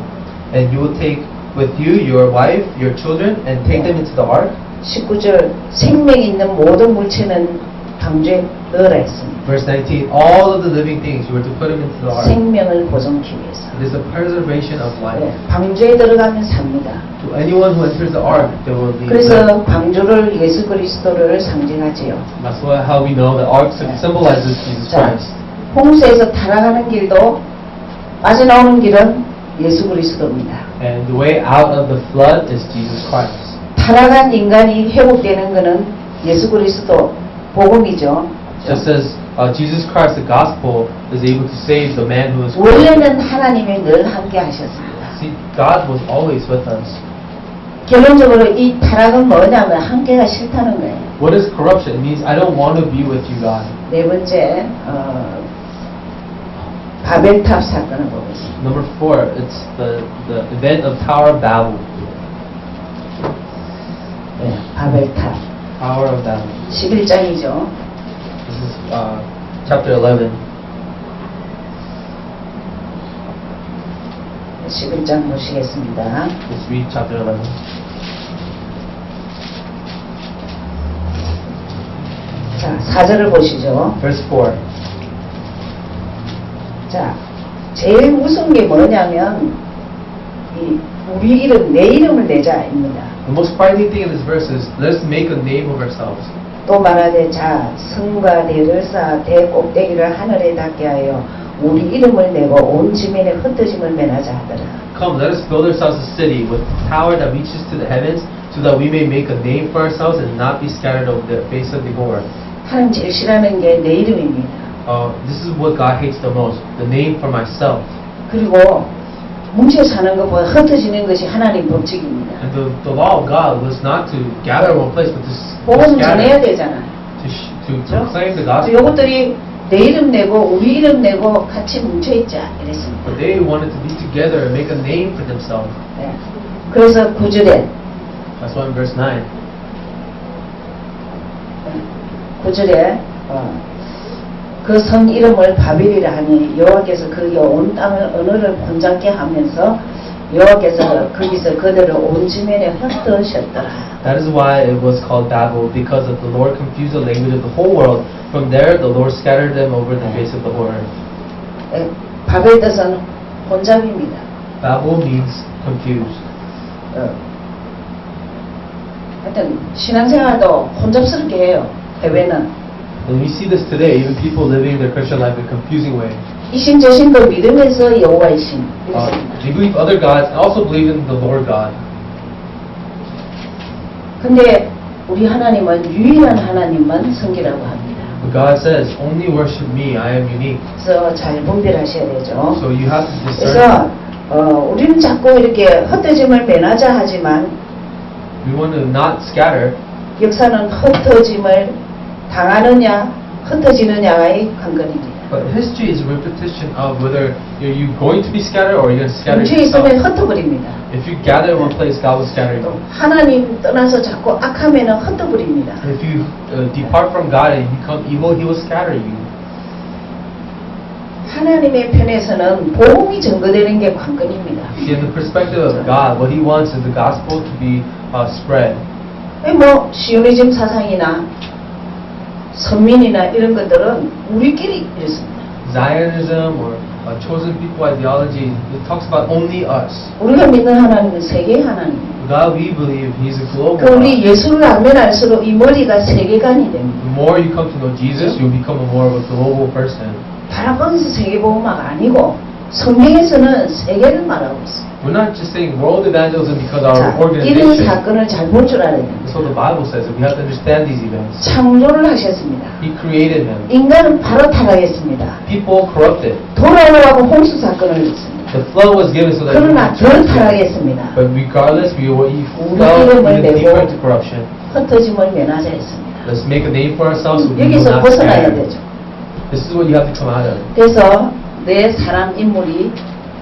Speaker 1: And you will take with you your wife, your children, and take them into the ark.
Speaker 3: 19절 생명 있는 모든 물체는 방주에 넣으라 했습니다.
Speaker 1: Verse 19, all of the living things, you were to put them into the ark.
Speaker 3: 생명을 보존하기 위해서.
Speaker 1: It is a preservation of life.
Speaker 3: 네, 방주에 들어가면 삽니다.
Speaker 1: To anyone who enters the ark, they will be
Speaker 3: 그래서
Speaker 1: lived.
Speaker 3: 방주를 예수 그리스도를 상징하지요.
Speaker 1: That's how we know the ark symbolizes Jesus
Speaker 3: 자,
Speaker 1: Christ.
Speaker 3: 홍수에서 타락하는 길도 빠져나오는 길은 예수 그리스도입니다.
Speaker 1: And the way out of the flood is Jesus Christ.
Speaker 3: 타락한 인간이 회복되는 것은 예수 그리스도 복음이죠.
Speaker 1: Just as Jesus Christ, the gospel, is able to save the man who is
Speaker 3: 원래는 하나님이 늘 함께 하셨습니다.
Speaker 1: See, God was always with us.
Speaker 3: 결론적으로 이 타락은 뭐냐면 함께가 싫다는 거예요.
Speaker 1: What is corruption? It means I don't want to be with you, God.
Speaker 3: 네 번째 바벨탑 사건을 보겠습니다.
Speaker 1: Number 4, it's the event of Tower of Babel.
Speaker 3: 네, 바벨탑
Speaker 1: Tower of Babel.
Speaker 3: 11장이죠.
Speaker 1: This is chapter 11.
Speaker 3: 11장 보시겠습니다.
Speaker 1: Let's read chapter 11.
Speaker 3: 자, 4절을 보시죠.
Speaker 1: Verse 4.
Speaker 3: 자, 제일 무서운 게 뭐냐면 우리 이름, 내 이름을 내자입니다.
Speaker 1: The most frightening thing in this verse is let's make a name of ourselves.
Speaker 3: 또 말하되 자, 성과 대를 쌓아 대꼭대기를 하늘에 닿게 하여 우리 이름을 내고 온 지면에 흩어짐을 면하자 하더라.
Speaker 1: Come, let us build ourselves a city with a tower that reaches to the heavens, so that we may make a name for ourselves and not be scattered over the face of the earth.
Speaker 3: 하나님 제일 싫어하는 게 내 이름입니다.
Speaker 1: This is what God hates the most, the name for myself.
Speaker 3: 그리고 뭉쳐 사는 것보다 흩어지는 것이 하나님 법칙입니다.
Speaker 1: And the law of God was not to gather in one place, but to
Speaker 3: 복음 전해야
Speaker 1: scatter,
Speaker 3: 되잖아요.
Speaker 1: to proclaim the gospel.
Speaker 3: 요것들이 내 이름 내고 우리 이름 내고 같이 뭉쳐 있자 이랬습니다.
Speaker 1: But they wanted to be together and make a name for themselves.
Speaker 3: 네. 그래서 9절에
Speaker 1: That's why in verse 9,
Speaker 3: 9절에 그 성 이름을 바벨이라 하니 여호와께서 거기 온 땅을 언어를 혼잡게 하면서 여호와께서 거기서 그들을 온 지면에 흩으셨더라.
Speaker 1: that is why it was called Babel, because of the Lord confused the language of the whole world. From there, the Lord scattered them over the face of the whole earth.
Speaker 3: 네, 바벨 뜻은 혼잡입니다.
Speaker 1: Babel means confused.
Speaker 3: 하여튼 신앙생활도 혼잡스럽게 해요. 해외는
Speaker 1: And we see this today, even people living their Christian life in a confusing way.
Speaker 3: 이신 저신도 믿으면서 여호와이신
Speaker 1: They believe other gods and also believe in the Lord God.
Speaker 3: 근데 우리 하나님은 유일한 하나님만 섬기라고 합니다.
Speaker 1: But God says, only worship me, I am unique.
Speaker 3: 그래서 잘 분별하셔야 되죠.
Speaker 1: So you have to discern.
Speaker 3: 그래서 우리는 자꾸 이렇게 흩어짐을 면하자 하지만
Speaker 1: We want to not scatter,
Speaker 3: 역사는 흩어짐을 당하느냐 흩어지느냐의 관건입니다.
Speaker 1: but history is a repetition of whether you're going to be scattered or you're going to scatter
Speaker 3: 문제 있으면
Speaker 1: yourself.
Speaker 3: 흩어버립니다.
Speaker 1: If you gather in one place, God will scatter you.
Speaker 3: 하나님 떠나서 자꾸 악하면 흩어버립니다.
Speaker 1: If you depart from God and you become evil, He will scatter you.
Speaker 3: 하나님의 편에서는 복음이 전거되는 게 관건입니다.
Speaker 1: See, in the perspective of God, what He wants is the gospel to be spread.
Speaker 3: 뭐 시오니즘 사상이나 선민이나 이런 것들은 우리끼리 이렇습니다.
Speaker 1: Zionism or chosen people ideology, it talks about only us.
Speaker 3: 우리가 믿는 하나님은 세계의 하나님입니다.
Speaker 1: God, we believe He's a global
Speaker 3: 그 우리
Speaker 1: God.
Speaker 3: 예수를 알면 알수록 이 머리가 세계관이 됩니다.
Speaker 1: The more you come to know Jesus, you'll become a more of a global person.
Speaker 3: 다른 거기서 세계보험화가 아니고 성경에서는 세계를 말하고 있습니다.
Speaker 1: We're not just saying world evangelism because our
Speaker 3: 자, 이런
Speaker 1: organization.
Speaker 3: 사건을 잘 볼 줄 알아야 됩니다.
Speaker 1: So the Bible says that we have to understand these events.
Speaker 3: 창조를 하셨습니다.
Speaker 1: He created them.
Speaker 3: 인간은 바로 타락했습니다.
Speaker 1: People corrupted.
Speaker 3: 돌아오라고 홍수 사건을 했습니다.
Speaker 1: The flood was given so that we
Speaker 3: 그러나
Speaker 1: could
Speaker 3: 덜
Speaker 1: turn.
Speaker 3: 타락했습니다.
Speaker 1: But regardless, we fell
Speaker 3: 이름을
Speaker 1: even
Speaker 3: 내고
Speaker 1: deeper into corruption.
Speaker 3: 흩어짐을 면하자 했습니다.
Speaker 1: Let's make a name for ourselves so we will
Speaker 3: 여기서
Speaker 1: not
Speaker 3: 벗어나야
Speaker 1: scatter.
Speaker 3: 되죠.
Speaker 1: This is what you have to come out of.
Speaker 3: 그래서 내 사람 인물이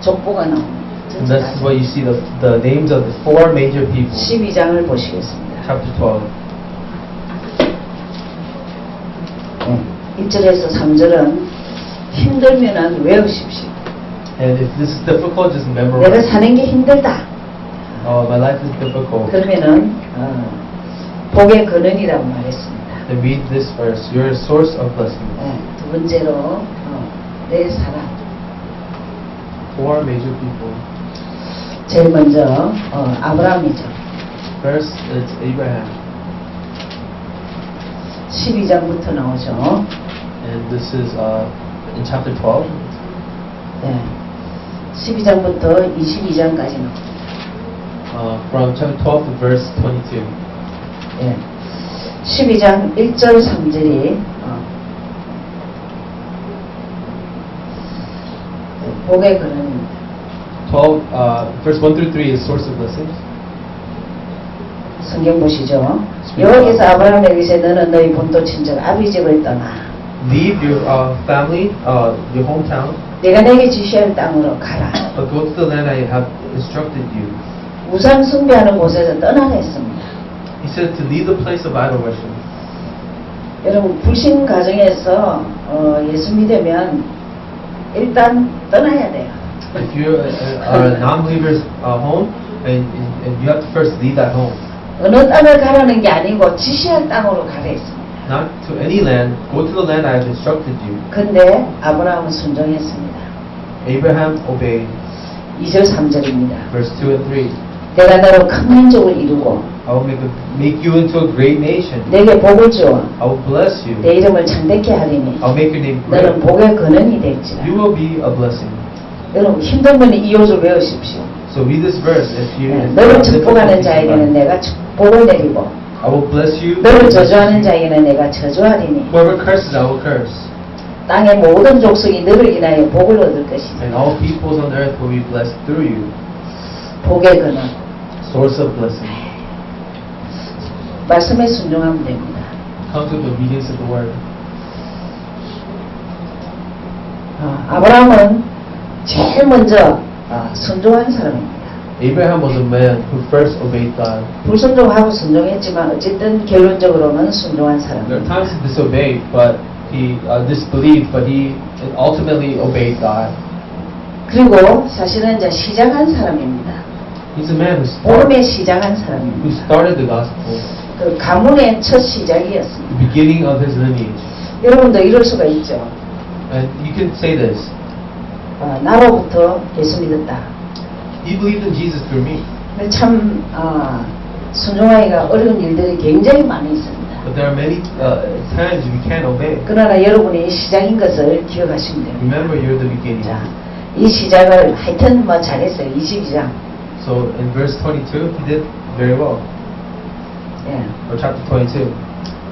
Speaker 3: 족보가 나옵니다.
Speaker 1: And this is what you see, the names of the four major people.
Speaker 3: 12장을 보시겠습니다.
Speaker 1: Chapter 12.
Speaker 3: 1절에서 3절은 힘들면은 외우십시오.
Speaker 1: And if this is difficult, just
Speaker 3: 내가
Speaker 1: memorize.
Speaker 3: 사는 게 힘들다.
Speaker 1: My life is difficult.
Speaker 3: 그러면은 복의 근원이라고 말했습니다.
Speaker 1: then read this verse. You're a source of blessing.
Speaker 3: 두 번째로 내 사랑.
Speaker 1: Four major people.
Speaker 3: 제일 먼저 아브라함이죠.
Speaker 1: First, it's Abraham.
Speaker 3: 12장부터 나오죠.
Speaker 1: And this is in chapter 12.
Speaker 3: 네. 12장부터 22장까지 나옵니다.
Speaker 1: From chapter 12 to verse 22.
Speaker 3: 예. 12장 1절 3절이 복의 근원입니다.
Speaker 1: 12, verse 1 through 3 is source of blessings.
Speaker 3: 성경 보시죠. 여호와께서 아브라함에게 이르시되 너는 너희 본토 친척 아비 집을 떠나
Speaker 1: Leave your family, your hometown,
Speaker 3: 내가 내게 지시할 땅으로 가라.
Speaker 1: but go to the land I have instructed you.
Speaker 3: 우상 숭배하는 곳에서 떠나라 했습니다.
Speaker 1: He said to leave the place of idol worship.
Speaker 3: 여러분 불신 가정에서 예수 믿으면 일단 떠나야 돼요.
Speaker 1: If you are a non-believer's home, and you have to first leave that home.
Speaker 3: 어느 땅을 가라는 게 아니고 지시할 땅으로 가라 했습니다.
Speaker 1: Not to any land, go to the land I have instructed you.
Speaker 3: 근데 아브라함은 순종했습니다.
Speaker 1: Abraham obeyed.
Speaker 3: 2절 3절입니다.
Speaker 1: Verse 2 and 3.
Speaker 3: 내가 너로 큰 민족을 이루고
Speaker 1: I will make you into a great nation.
Speaker 3: 내게 복을 주어
Speaker 1: I will bless you.
Speaker 3: 내 이름을 창대케 하리니
Speaker 1: I'll make your name great.
Speaker 3: 너는 복의 근원이 될지라.
Speaker 1: You will be a blessing.
Speaker 3: 여러분 힘든 분이 이 요절 외우십시오.
Speaker 1: So read this verse. If you
Speaker 3: 너를 축복하는 자에게는 내가 복을 내리고
Speaker 1: I will bless you.
Speaker 3: 너를 저주하는 자에게는 내가 저주하리니
Speaker 1: Whoever curses, I will curse.
Speaker 3: 땅의 모든 족속이 너를 인하여 복을 얻을 것이다.
Speaker 1: And all peoples on earth will be blessed through you.
Speaker 3: 복의 근원.
Speaker 1: Source of blessing.
Speaker 3: 말씀에 순종하면 됩니다.
Speaker 1: Come to the obedience of the word.
Speaker 3: 아브라함은 제일 먼저 순종한 사람입니다.
Speaker 1: Abraham was a man who first obeyed God.
Speaker 3: 불순종하고 순종했지만 어쨌든 결론적으로는 순종한
Speaker 1: There are
Speaker 3: 사람입니다.
Speaker 1: times he disobeyed, but he disbelieved, but he ultimately obeyed God.
Speaker 3: 그리고 사실은 이제 시작한 사람입니다.
Speaker 1: He's a man
Speaker 3: 복음의 시작한
Speaker 1: who
Speaker 3: 사람입니다.
Speaker 1: started the gospel,
Speaker 3: 그 가문의 첫 시작이었습니다.
Speaker 1: the beginning of his lineage.
Speaker 3: 여러분도 이럴 수가 있죠.
Speaker 1: And you can say this:
Speaker 3: 나로부터 예수 믿었다.
Speaker 1: He believed in Jesus through me.
Speaker 3: 근데 참 순종하기가 어려운 일들이 굉장히 많이 있습니다.
Speaker 1: But there are many times we can't obey.
Speaker 3: 그러나 여러분이 시작인 것을 기억하시면 됩니다.
Speaker 1: Remember, you're the beginning.
Speaker 3: 자, 이 시작을 하여튼 뭐 잘했어요. 22장.
Speaker 1: So in verse 22, he did very well.
Speaker 3: 예.
Speaker 1: Or chapter 22.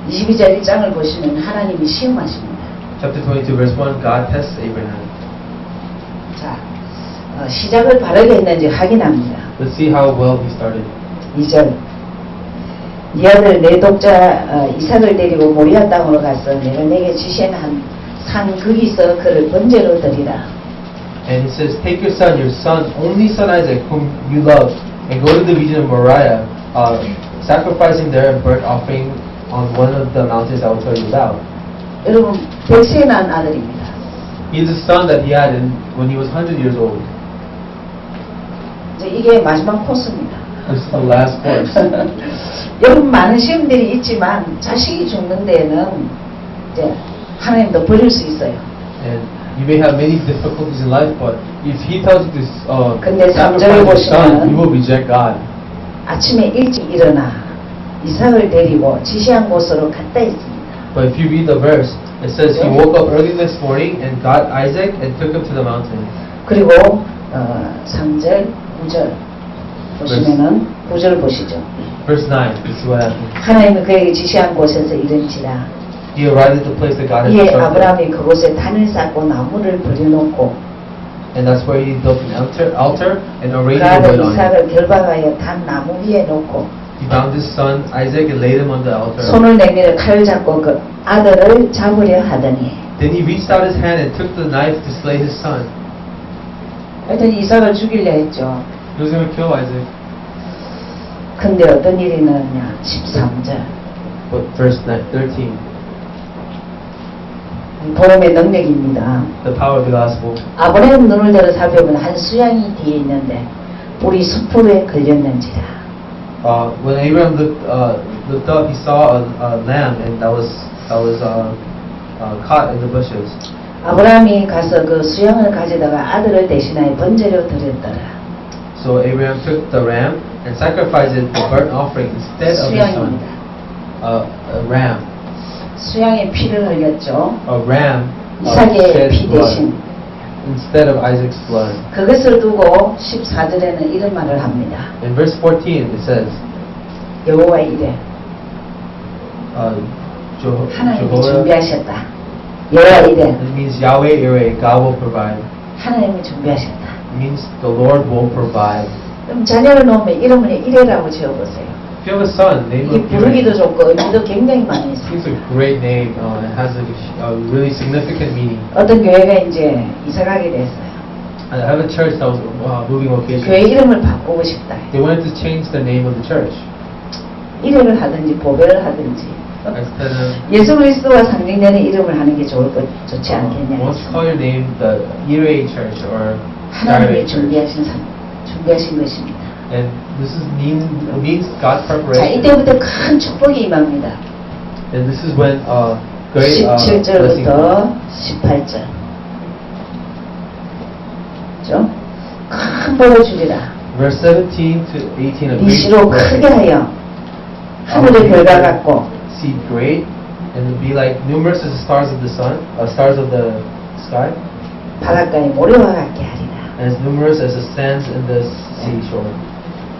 Speaker 3: 22장 1장을 보시면 하나님이 시험하십니다.
Speaker 1: Chapter 22, verse 1, God tests Abraham.
Speaker 3: 자, 시작을 바르게 했는지 확인합니다.
Speaker 1: Let's see how well he started.
Speaker 3: 2절. 네 아들 내 독자 이삭을 데리고 모리아 땅으로 가서 내가 내게 지시한 한 산 거기서 그를 번제로 드리라.
Speaker 1: And he says, take your son, only son Isaac, whom you love, and go to the region of Moriah, sacrificing there a burnt offering on one of the mountains I will tell you about.
Speaker 3: 여러분 100세에 난 아들입니다.
Speaker 1: He's a son that he had when he was 100 years old.
Speaker 3: 이제 이게 마지막 코스입니다.
Speaker 1: This is the last course.
Speaker 3: 여러분 많은 시험들이 있지만 자식이 죽는 데에는 이제 하나님도 버릴 수 있어요.
Speaker 1: And you may have many difficulties in life, but if he tells you to
Speaker 3: 근데
Speaker 1: sacrifice your son,
Speaker 3: 보시면
Speaker 1: you will reject God.
Speaker 3: 아침에 일찍 일어나 이삭을 데리고 지시한 곳으로 갔다 했습니다.
Speaker 1: But if you read the verse, it says he woke up early this morning and got Isaac and took him to the mountain.
Speaker 3: 그리고 3절, 9절 보시면은 9절 보시죠.
Speaker 1: Verse 9, this is what happened.
Speaker 3: 하나님이 그에게 지시한 곳에서 이른지라
Speaker 1: He arrived at the place that God had
Speaker 3: 이에
Speaker 1: instructed.
Speaker 3: 아브라함이 그곳에 단을 쌓고 나무를 버려놓고
Speaker 1: And that's where he built an altar and
Speaker 3: 그
Speaker 1: arranged the
Speaker 3: 아들
Speaker 1: wood on it.
Speaker 3: 이삭을 결박하여 단 나무 위에 놓고
Speaker 1: He bound his son Isaac and laid him on the altar.
Speaker 3: 손을 내밀어 칼을 잡고 그 아들을 잡으려 하더니
Speaker 1: Then he reached out his hand and took the knife to slay his son.
Speaker 3: 하여튼 이삭을 죽이려 했죠.
Speaker 1: He was going to kill Isaac.
Speaker 3: 근데 어떤 일이 나느냐 13절
Speaker 1: But verse 13,
Speaker 3: 복음의 능력입니다.
Speaker 1: the power of the gospel.
Speaker 3: 아브라함 눈을 들어 살펴보면 한 수양이 뒤에 있는데 우리 수풀에 걸렸는지라.
Speaker 1: When Abraham looked looked up, he saw a lamb, and that was caught in the bushes.
Speaker 3: 아브라함이 가서 그 수양을 가져다가 아들을 대신하여 번제로 드렸더라.
Speaker 1: So Abraham took the ram and sacrificed it for burnt offering instead of his son.
Speaker 3: 수양입니다.
Speaker 1: A ram.
Speaker 3: 수양의 피를 흘렸죠.
Speaker 1: A ram
Speaker 3: 이삭의
Speaker 1: shed
Speaker 3: 피
Speaker 1: blood
Speaker 3: 대신.
Speaker 1: instead of Isaac's blood.
Speaker 3: 그것을 두고 14절에는 이런 말을 합니다.
Speaker 1: In verse 14 it says,
Speaker 3: 여호와 이래 하나님이
Speaker 1: Jehovah,
Speaker 3: 준비하셨다. 여호와 이래
Speaker 1: it means Yahweh Ireh, God will provide.
Speaker 3: 하나님이 준비하셨다.
Speaker 1: It means the Lord will provide.
Speaker 3: 그럼 자녀를 놓으면 이름을 이래라고 지어보세요.
Speaker 1: If you have a son, name
Speaker 3: 이
Speaker 1: him
Speaker 3: 부르기도
Speaker 1: Ireh.
Speaker 3: 좋고 의미도 굉장히 많이 있어요.
Speaker 1: It's a great name. It has a really significant meaning.
Speaker 3: 어떤 교회가 이제 이사가게 됐어요.
Speaker 1: I have a church that was moving
Speaker 3: 교회
Speaker 1: location.
Speaker 3: 이름을 바꾸고 싶다.
Speaker 1: They wanted to change the name of the church.
Speaker 3: 이래를 하든지 보배를 하든지
Speaker 1: Instead of
Speaker 3: 예수 그리스도와 상징되는 이름을 하는 게 좋지 않겠냐.
Speaker 1: why don't you call your name the Ireh Church or
Speaker 3: 하나님이
Speaker 1: Direct Church?
Speaker 3: 준비하신 것입니다.
Speaker 1: And this is means God's
Speaker 3: 자,
Speaker 1: preparation.
Speaker 3: 이때부터 큰 축복이 임합니다.
Speaker 1: And this is when great blessing.
Speaker 3: 17절부터 18절. 그죠? 큰 복을 주리라.
Speaker 1: Verse 17 to 18 of
Speaker 3: 네 시로 크게 하여 하늘의 별과 같고
Speaker 1: see great and be like numerous as the stars of the sun, stars of the sky,
Speaker 3: 바닷가의 모래와 같게 하리라.
Speaker 1: and as numerous as the sands in the seashore.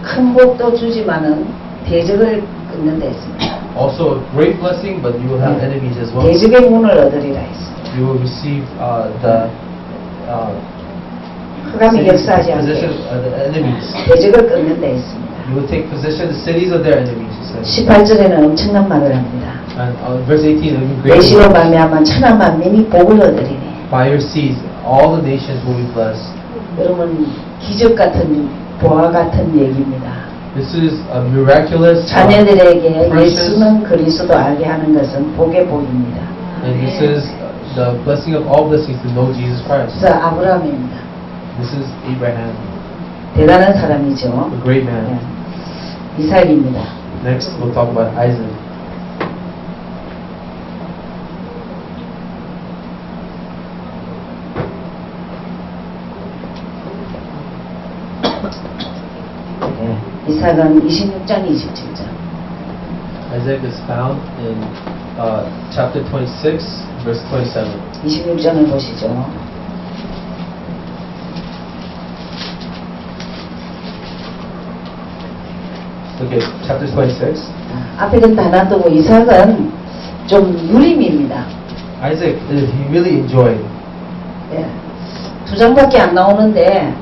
Speaker 3: 큰 복도 주지만은 대적을 끊는 데 있습니다.
Speaker 1: Also a great blessing, but you will have enemies as well.
Speaker 3: 대적의 문을 얻으리라 했습니다.
Speaker 1: You will receive the
Speaker 3: 흑암이 역사하지
Speaker 1: position
Speaker 3: 않게
Speaker 1: of the enemies.
Speaker 3: 대적을 끊는 데 있습니다.
Speaker 1: You will take possession of the cities of their enemies. He says.
Speaker 3: 18절에는 엄청난 말을 합니다.
Speaker 1: And verse 18, it will be
Speaker 3: 내
Speaker 1: great.
Speaker 3: 시로 말미암아 천한 만민이 복을 얻으리니.
Speaker 1: By your seeds, all the nations will be blessed.
Speaker 3: 여러분 기적 같은 보화 같은 얘기입니다.
Speaker 1: This is a miraculous.
Speaker 3: 자녀들에게
Speaker 1: precious,
Speaker 3: 예수는 그리스도 알게 하는 것은 복의 복입니다.
Speaker 1: and this is the blessing of all blessings to know Jesus Christ.
Speaker 3: 그래서 아브라함입니다.
Speaker 1: This is Abraham,
Speaker 3: 대단한 사람이죠.
Speaker 1: a great man.
Speaker 3: 네. 이삭입니다.
Speaker 1: Next, we'll talk about Isaac.
Speaker 3: 네. 이삭은 26장 27절.
Speaker 1: Isaac is found in chapter 26, verse 27.
Speaker 3: 26장을 보시죠.
Speaker 1: Look at chapter 26.
Speaker 3: 앞에는 다 놔두고 이삭은 좀 누림입니다.
Speaker 1: Isaac, he really enjoyed.
Speaker 3: 예. 2장밖에 안 나오는데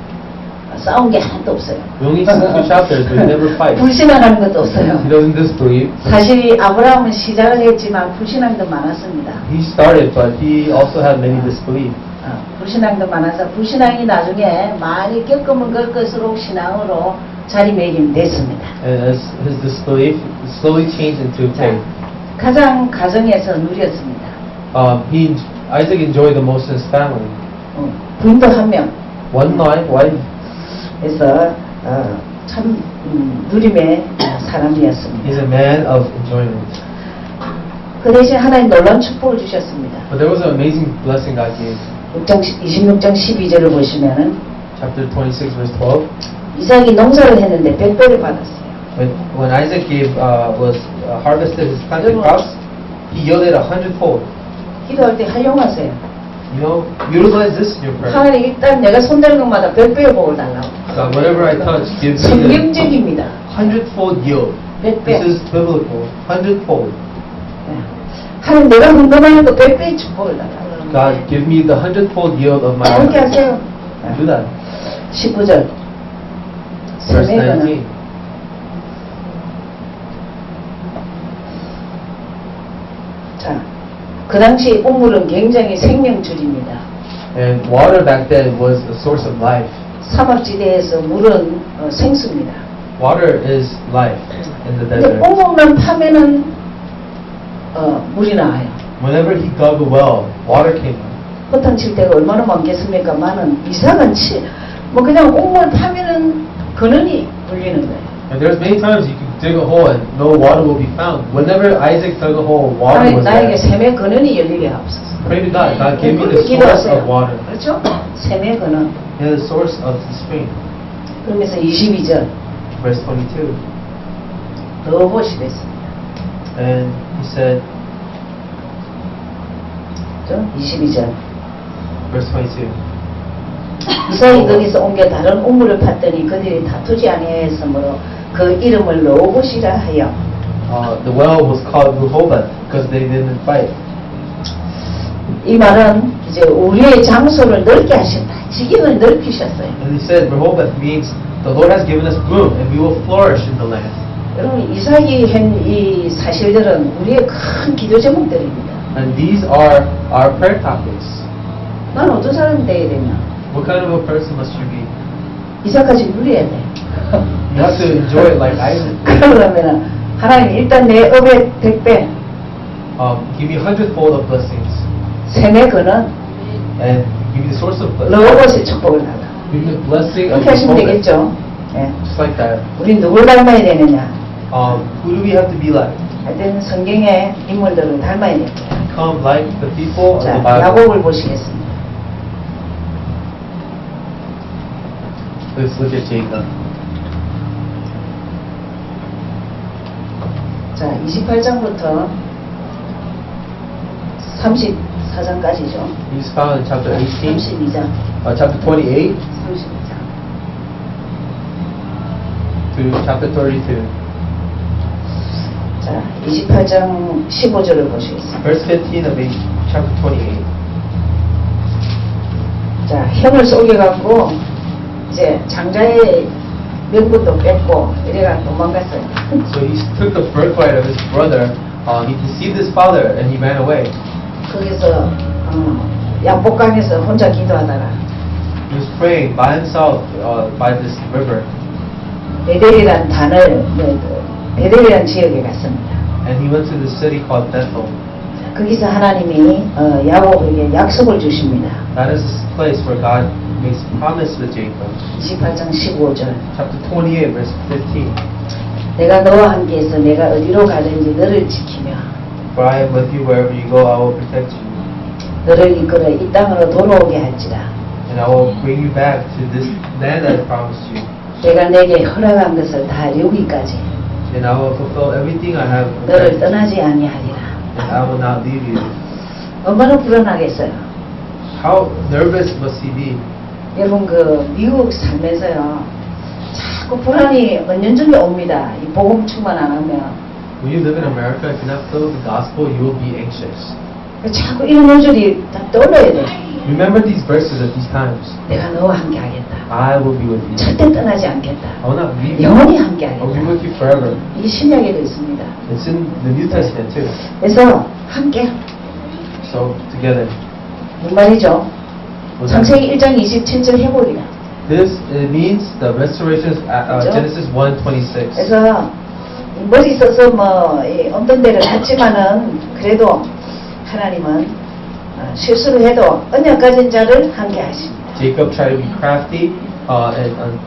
Speaker 3: 싸운 게 하나도 없어요.
Speaker 1: We only see 2 chapters, but he never fights.
Speaker 3: 불신앙하는 것도 없어요.
Speaker 1: He doesn't disbelieve.
Speaker 3: 사실 아브라함은 시작을 했지만 불신앙도 많았습니다.
Speaker 1: He started, but he also had many disbelief.
Speaker 3: 불신앙도 많아서 불신앙이 나중에 많이 겪으면 겪을수록 신앙으로 자리매김됐습니다.
Speaker 1: And as his disbelief slowly changed into faith.
Speaker 3: 가장 가정에서 누렸습니다.
Speaker 1: Isaac enjoyed the most in his family.
Speaker 3: 부인도 한 명.
Speaker 1: One wife.
Speaker 3: 그래서 참 누림의 사람이었습니다.
Speaker 1: He's a man of enjoyment.
Speaker 3: 그 대신 하나님 놀라운 축복을 주셨습니다.
Speaker 1: But there was an amazing blessing God gave.
Speaker 3: 26장 12절을 보시면은
Speaker 1: Chapter 26, verse 12.
Speaker 3: 이삭이 농사를 했는데 100배를 받았어요.
Speaker 1: When Isaac harvested his planted crops, he yielded 100-fold.
Speaker 3: 기도할 때 활용하세요.
Speaker 1: You know, utilize this in your prayer.
Speaker 3: 하나님 일단 내가 손대는 것마다 100배의 복을 달라고.
Speaker 1: God, whatever I touch, give me the
Speaker 3: 성경적입니다.
Speaker 1: 100-fold yield.
Speaker 3: 100배.
Speaker 1: This is biblical. 100-fold.
Speaker 3: 하나님 내가 hun금하는 거 100배의 축복을 달라고.
Speaker 1: God, give me the 100-fold yield of my
Speaker 3: 그렇게
Speaker 1: harvest.
Speaker 3: 하세요.
Speaker 1: Do that.
Speaker 3: 19절.
Speaker 1: Verse
Speaker 3: 세매거는
Speaker 1: 19.
Speaker 3: 자, 그 당시 우물은 굉장히 생명줄입니다.
Speaker 1: And water back then was a source of life.
Speaker 3: 사막지대에서 물은 생수입니다.
Speaker 1: Water is life in the
Speaker 3: 근데
Speaker 1: desert.
Speaker 3: 우물만 파면은 물이 나와요.
Speaker 1: Whenever he dug a well, water came out.
Speaker 3: 허탕 칠 때가 얼마나 많겠습니까? 많은 이상한 뭐 그냥 우물 파면은 근원이 불리는 거예요.
Speaker 1: And there's many times you can dig a hole and no water will be found. Whenever Isaac dug a hole, water
Speaker 3: 하나님
Speaker 1: was
Speaker 3: 나에게
Speaker 1: there.
Speaker 3: 샘의 근원이 열리게 하옵소서.
Speaker 1: Pray to God. God, give me the
Speaker 3: 그렇게
Speaker 1: source
Speaker 3: 기도하세요.
Speaker 1: of water.
Speaker 3: 그렇죠? 샘의 근원.
Speaker 1: Yeah, the source of the spring.
Speaker 3: 그러면서 22절
Speaker 1: Verse 22.
Speaker 3: 넣어보시고 있습니다.
Speaker 1: And he said,
Speaker 3: 그렇죠? 22절
Speaker 1: verse 22.
Speaker 3: 이삭이 거기서 옮겨 다른 우물을 팠더니 그들이 다투지 아니하였으므로 그 이름을 넣어보시라 하여
Speaker 1: The well was called Rehoboth because they didn't fight.
Speaker 3: 이 말은 이제 우리의 장소를 넓게 하셨다. 지경을 넓히셨어요.
Speaker 1: And he said Rehoboth means the Lord has given us room and we will flourish in the land.
Speaker 3: 여러분 이삭이 한 이 사실들은 우리의 큰 기도 제목들입니다.
Speaker 1: And these are our prayer topics.
Speaker 3: 난 어떤 사람이 되어야 되냐?
Speaker 1: What kind of a person must you be?
Speaker 3: 이삭같이 누려야 돼.
Speaker 1: You have to enjoy it like Isaac.
Speaker 3: 그러면은 하나님 일단 내 업의 100배
Speaker 1: Give me 100-fold of blessings
Speaker 3: 샘의 근원
Speaker 1: and give me the source of blessings.
Speaker 3: 넣어보실 축복을 달라.
Speaker 1: Give me the blessing of
Speaker 3: 그렇게 하시면
Speaker 1: Rehoboth.
Speaker 3: 되겠죠. 예.
Speaker 1: Just like that.
Speaker 3: 우린 누굴 닮아야 되느냐?
Speaker 1: Who do we have to be like?
Speaker 3: 하여튼 성경의 인물들을 닮아야 됩니다.
Speaker 1: Become like the people of
Speaker 3: 자,
Speaker 1: the Bible.
Speaker 3: 야곱을 보시겠습니다.
Speaker 1: Let's look at Jacob.
Speaker 3: 자, 28장부터 34장까지죠.
Speaker 1: He's found in chapter 18,
Speaker 3: 32장.
Speaker 1: chapter 28
Speaker 3: 32장.
Speaker 1: to chapter 32.
Speaker 3: 자, 28장 15절을 보시겠습니다.
Speaker 1: Verse 15 of chapter 28.
Speaker 3: 자, 형을 속여갖고 이제 장자의 명분도 뺐고 이래가 도망갔어요.
Speaker 1: So he took the birthright of his brother. He deceived his father and he ran away.
Speaker 3: 거기서 양복강에서 혼자 기도하다가
Speaker 1: He was praying by himself by this river.
Speaker 3: 베델이란 베델이란 지역에 갔습니다.
Speaker 1: And he went to the city called Bethel.
Speaker 3: 거기서 하나님이 야곱에게 약속을 주십니다.
Speaker 1: That is the place where God makes promise with Jacob.
Speaker 3: 28장 15절.
Speaker 1: Chapter 28, verse 15.
Speaker 3: 내가 너와 함께해서 내가 어디로 가든지 너를 지키며
Speaker 1: For I am with you wherever you go, I will protect you.
Speaker 3: 너를 이끌어 이 땅으로 돌아오게 할지라.
Speaker 1: And I will bring you back to this land that I promised you.
Speaker 3: 내가 내게 허락한 것을 다 이루기까지
Speaker 1: And I will fulfill everything I have
Speaker 3: 너를
Speaker 1: prepared.
Speaker 3: 떠나지 아니하리라.
Speaker 1: And I will not leave you.
Speaker 3: 얼마나 불안하겠어요.
Speaker 1: How nervous must he be?
Speaker 3: 여러분 미국 살면서요 자꾸 불안이 은연중에 옵니다. 이 복음 충만 안 하면
Speaker 1: When you live in America, if you're not filled with the gospel, you will be anxious.
Speaker 3: 자꾸 이런 요절이 다 떠올라야 돼.
Speaker 1: Remember these verses at these times.
Speaker 3: 내가 너와 함께 하겠다.
Speaker 1: I will be with you.
Speaker 3: 절대 떠나지 않겠다.
Speaker 1: I will not leave you.
Speaker 3: 영원히 함께
Speaker 1: I will be
Speaker 3: 하겠다.
Speaker 1: with you forever.
Speaker 3: 이 신약에도 있습니다.
Speaker 1: It's in the New Testament too.
Speaker 3: 그래서 함께
Speaker 1: So together.
Speaker 3: 이 말이죠.
Speaker 1: What does that
Speaker 3: 창세기
Speaker 1: mean?
Speaker 3: 1장 27절 해보리라.
Speaker 1: This it means the restoration of
Speaker 3: 그죠?
Speaker 1: Genesis 1:26.
Speaker 3: 그래서 머리 써서 어떤 데를 갔지만은 그래도 하나님은 실수를 해도 언약 가진 자를 함께 하십니다.
Speaker 1: Jacob tried to be crafty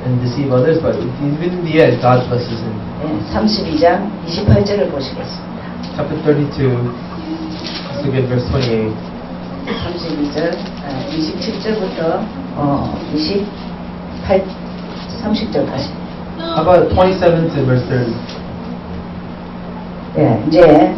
Speaker 1: and deceive others, but even in the end, God blesses him.
Speaker 3: 32장 28절을 보시겠습니다.
Speaker 1: Chapter 32, let's look at verse 28.
Speaker 3: 32절, 27절부터 30절까지.
Speaker 1: How about 27 to verse 30?
Speaker 3: 예, 이제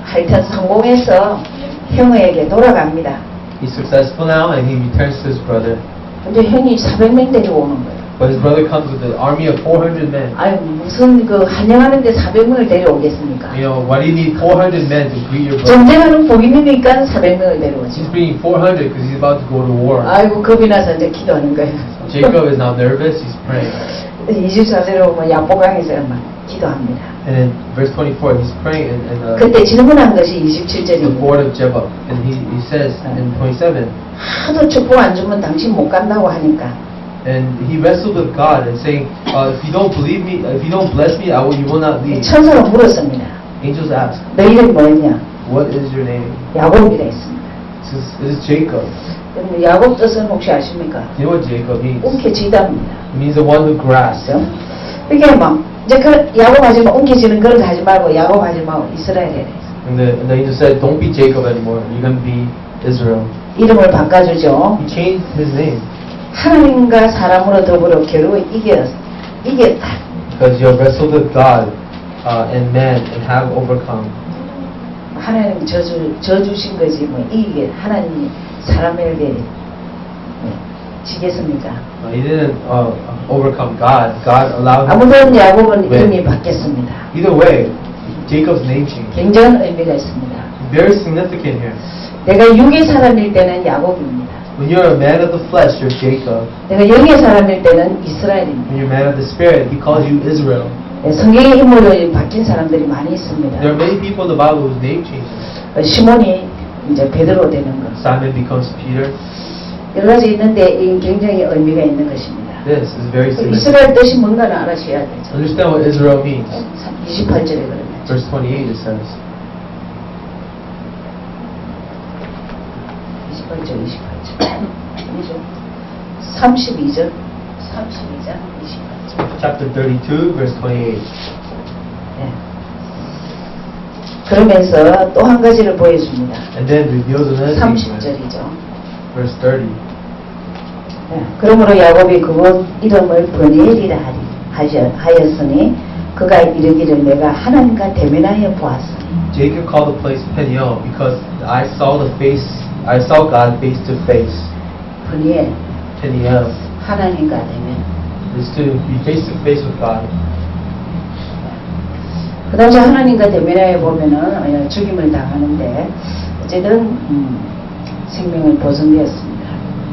Speaker 3: 하여튼 성공해서 형에게 돌아갑니다.
Speaker 1: He's successful now and he returns to his brother.
Speaker 3: 근데 형이 400명 데리고 오는 거예요.
Speaker 1: But his brother comes with an army of 400 men.
Speaker 3: 아니 무슨 환영하는데 400명을 데려오겠습니까?
Speaker 1: You know, why do you need 400 men to greet your brother?
Speaker 3: 전쟁하는 복임이니까 400명을 데려오죠.
Speaker 1: He's bringing 400 because he's about to go to war.
Speaker 3: 아이고 겁이 나서 이제 기도하는 거예요.
Speaker 1: Jacob is now nervous, he's praying.
Speaker 3: 24절에 보면 야보강에서 막 기도합니다.
Speaker 1: And in verse 24, he's praying in
Speaker 3: 그때 질문한 것이
Speaker 1: the
Speaker 3: 27절입니다.
Speaker 1: ford of Jabbok. And he says in 27,
Speaker 3: 하도 축복 안 주면 당신 못 간다고 하니까
Speaker 1: and he wrestled with God and saying, if you don't believe me, if you don't bless me, you will not leave.
Speaker 3: 천사가 물었습니다.
Speaker 1: Angels ask,
Speaker 3: 너 이름이 뭐였냐?
Speaker 1: what is your name?
Speaker 3: 야곱이라 했습니다.
Speaker 1: This is Jacob.
Speaker 3: 그럼 야곱 뜻은 혹시 아십니까?
Speaker 1: You know what Jacob means?
Speaker 3: 움켜쥐다입니다.
Speaker 1: It means the one who grasps.
Speaker 3: 그죠? 이게 막 이제 그 야곱하지 마, 옮기지는 그런 거 하지 말고 야곱하지 말고 이스라엘에
Speaker 1: And the angel said, don't be Jacob anymore. You're going to be Israel.
Speaker 3: 이름을 바꿔주죠.
Speaker 1: He changed his name
Speaker 3: 하나님과 사람으로 더불어 겨루 이겼다.
Speaker 1: because you have wrestled with God and man and have overcome.
Speaker 3: 하나님 저주신 거지 뭐 이게 하나님이 사람에게 지겠습니까?
Speaker 1: He didn't overcome God. God allowed him.
Speaker 3: 아무튼 야곱은
Speaker 1: 왜?
Speaker 3: 이름이 바뀌었습니다.
Speaker 1: Either way, Jacob's name changed.
Speaker 3: 굉장한 의미가 있습니다.
Speaker 1: Very significant here.
Speaker 3: 내가 육의 사람일 때는 야곱입니다.
Speaker 1: When you're a man of the flesh, you're Jacob.
Speaker 3: 내가 영의 사람일 때는 이스라엘입니다.
Speaker 1: When you're a man of the spirit, he calls you Israel.
Speaker 3: 성경의 인물을 바뀐 사람들이 많이 있습니다.
Speaker 1: There are many people in the Bible whose name changes.
Speaker 3: 시몬이 이제 베드로 되는 것.
Speaker 1: Simon becomes Peter.
Speaker 3: 여러 가지 있는데 이 굉장히 의미가 있는 것입니다.
Speaker 1: This is very significant.
Speaker 3: 이스라엘 뜻이 뭔가는 알아셔야 되죠.
Speaker 1: Understand what Israel means.
Speaker 3: 28절에 그러면.
Speaker 1: Verse 28 it says.
Speaker 3: 28절, 28절. 아니죠. 32절, 32장, 28절.
Speaker 1: Chapter 32, verse 28.
Speaker 3: 네. 그러면서 또 한 가지를 보여줍니다.
Speaker 1: And then reveals another thing.
Speaker 3: 30절이죠.
Speaker 1: Verse 30.
Speaker 3: 네. 그러므로 야곱이 그곳 이름을 브니엘이라 하였으니 그가 이르기를 내가 하나님과 대면하여 보았으니.
Speaker 1: Jacob called the place Peniel because I saw God face to face.
Speaker 3: 브니엘,
Speaker 1: Peniel
Speaker 3: 하나님과 대면.
Speaker 1: is to be face to face with God.
Speaker 3: 그 당시 하나님과 대면하여 보면은 죽임을 당하는데 어쨌든 생명을 보존되었습니다.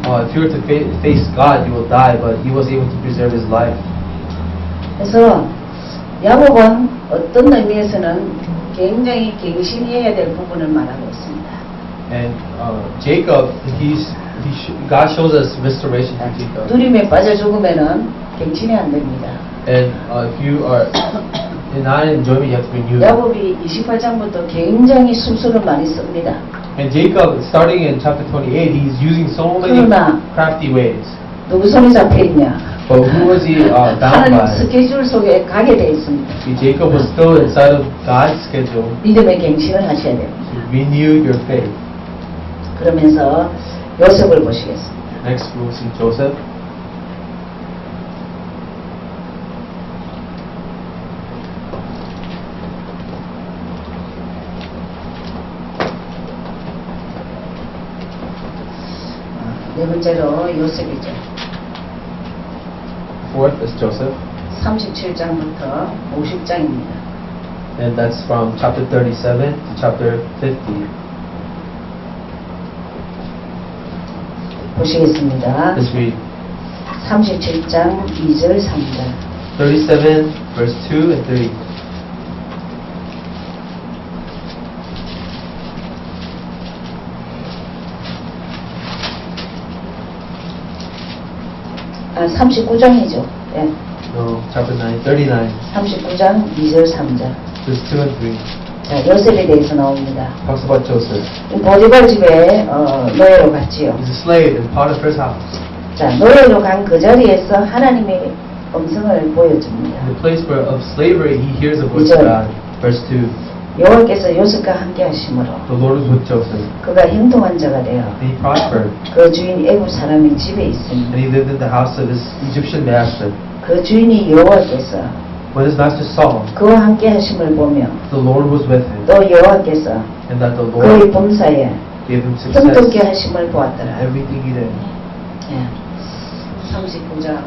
Speaker 1: If you were to face God, you will die, but he was able to preserve his life.
Speaker 3: 그래서 야곱은 어떤 의미에서는 굉장히 갱신해야 될 부분을 말하고 있습니다.
Speaker 1: And Jacob, God shows us restoration to Jacob.
Speaker 3: 누림에 빠져 죽으면은 갱신이 안 됩니다.
Speaker 1: And if you are not in enjoyment, you have to renew.
Speaker 3: 야곱이 28장부터 굉장히 술수를 많이 씁니다.
Speaker 1: And Jacob, starting in chapter 28, he's using so many
Speaker 3: 그러나
Speaker 1: crafty ways.
Speaker 3: 누구 손에 잡혀 있냐?
Speaker 1: But who was he bound
Speaker 3: 하나님
Speaker 1: by?
Speaker 3: 스케줄 속에 가게 돼 있습니다.
Speaker 1: See, Jacob was still inside of God's schedule
Speaker 3: 믿음의 갱신을 하셔야 됩니다.
Speaker 1: to renew your faith.
Speaker 3: 그러면서 요셉을 보시겠습니다.
Speaker 1: Next, we'll see Joseph.
Speaker 3: 네 번째로 요셉이죠.
Speaker 1: Fourth is Joseph.
Speaker 3: 37장부터 50장입니다.
Speaker 1: And that's from chapter 37 to chapter 50.
Speaker 3: 보시겠습니다.
Speaker 1: Let's read
Speaker 3: 37장 2절 3절.
Speaker 1: 37, verse 2 and 3.
Speaker 3: 아, 39장이죠. 예.
Speaker 1: No, chapter 9, 39,
Speaker 3: 39장 2절 3절.
Speaker 1: verse 2 and 3.
Speaker 3: 자, 요셉에 대해서 나옵니다.
Speaker 1: Talks about Joseph.
Speaker 3: 보디발 집에 노예로 갔지요.
Speaker 1: He's a slave in Potiphar's house.
Speaker 3: 자, 노예로 간 그 자리에서 하나님의 음성을 보여줍니다.
Speaker 1: In the place of slavery, he hears the voice of God. Verse 2.
Speaker 3: 여호와께서 요셉과 함께 하심으로
Speaker 1: The Lord was with Joseph,
Speaker 3: 그가 형통한 자가 되어
Speaker 1: and he prospered,
Speaker 3: 그 주인 애굽 사람의 집에
Speaker 1: and
Speaker 3: 있으니
Speaker 1: he lived in the house of his Egyptian master.
Speaker 3: 그 주인이 여호와께서
Speaker 1: When his master saw,
Speaker 3: 그와 함께 하심을 보며
Speaker 1: the Lord was with him,
Speaker 3: 또 여호와께서
Speaker 1: and that the
Speaker 3: 그의
Speaker 1: Lord
Speaker 3: 범사에
Speaker 1: gave him success
Speaker 3: 형통케 하심을
Speaker 1: in
Speaker 3: 보았더라.
Speaker 1: everything he did.
Speaker 3: 예. 39장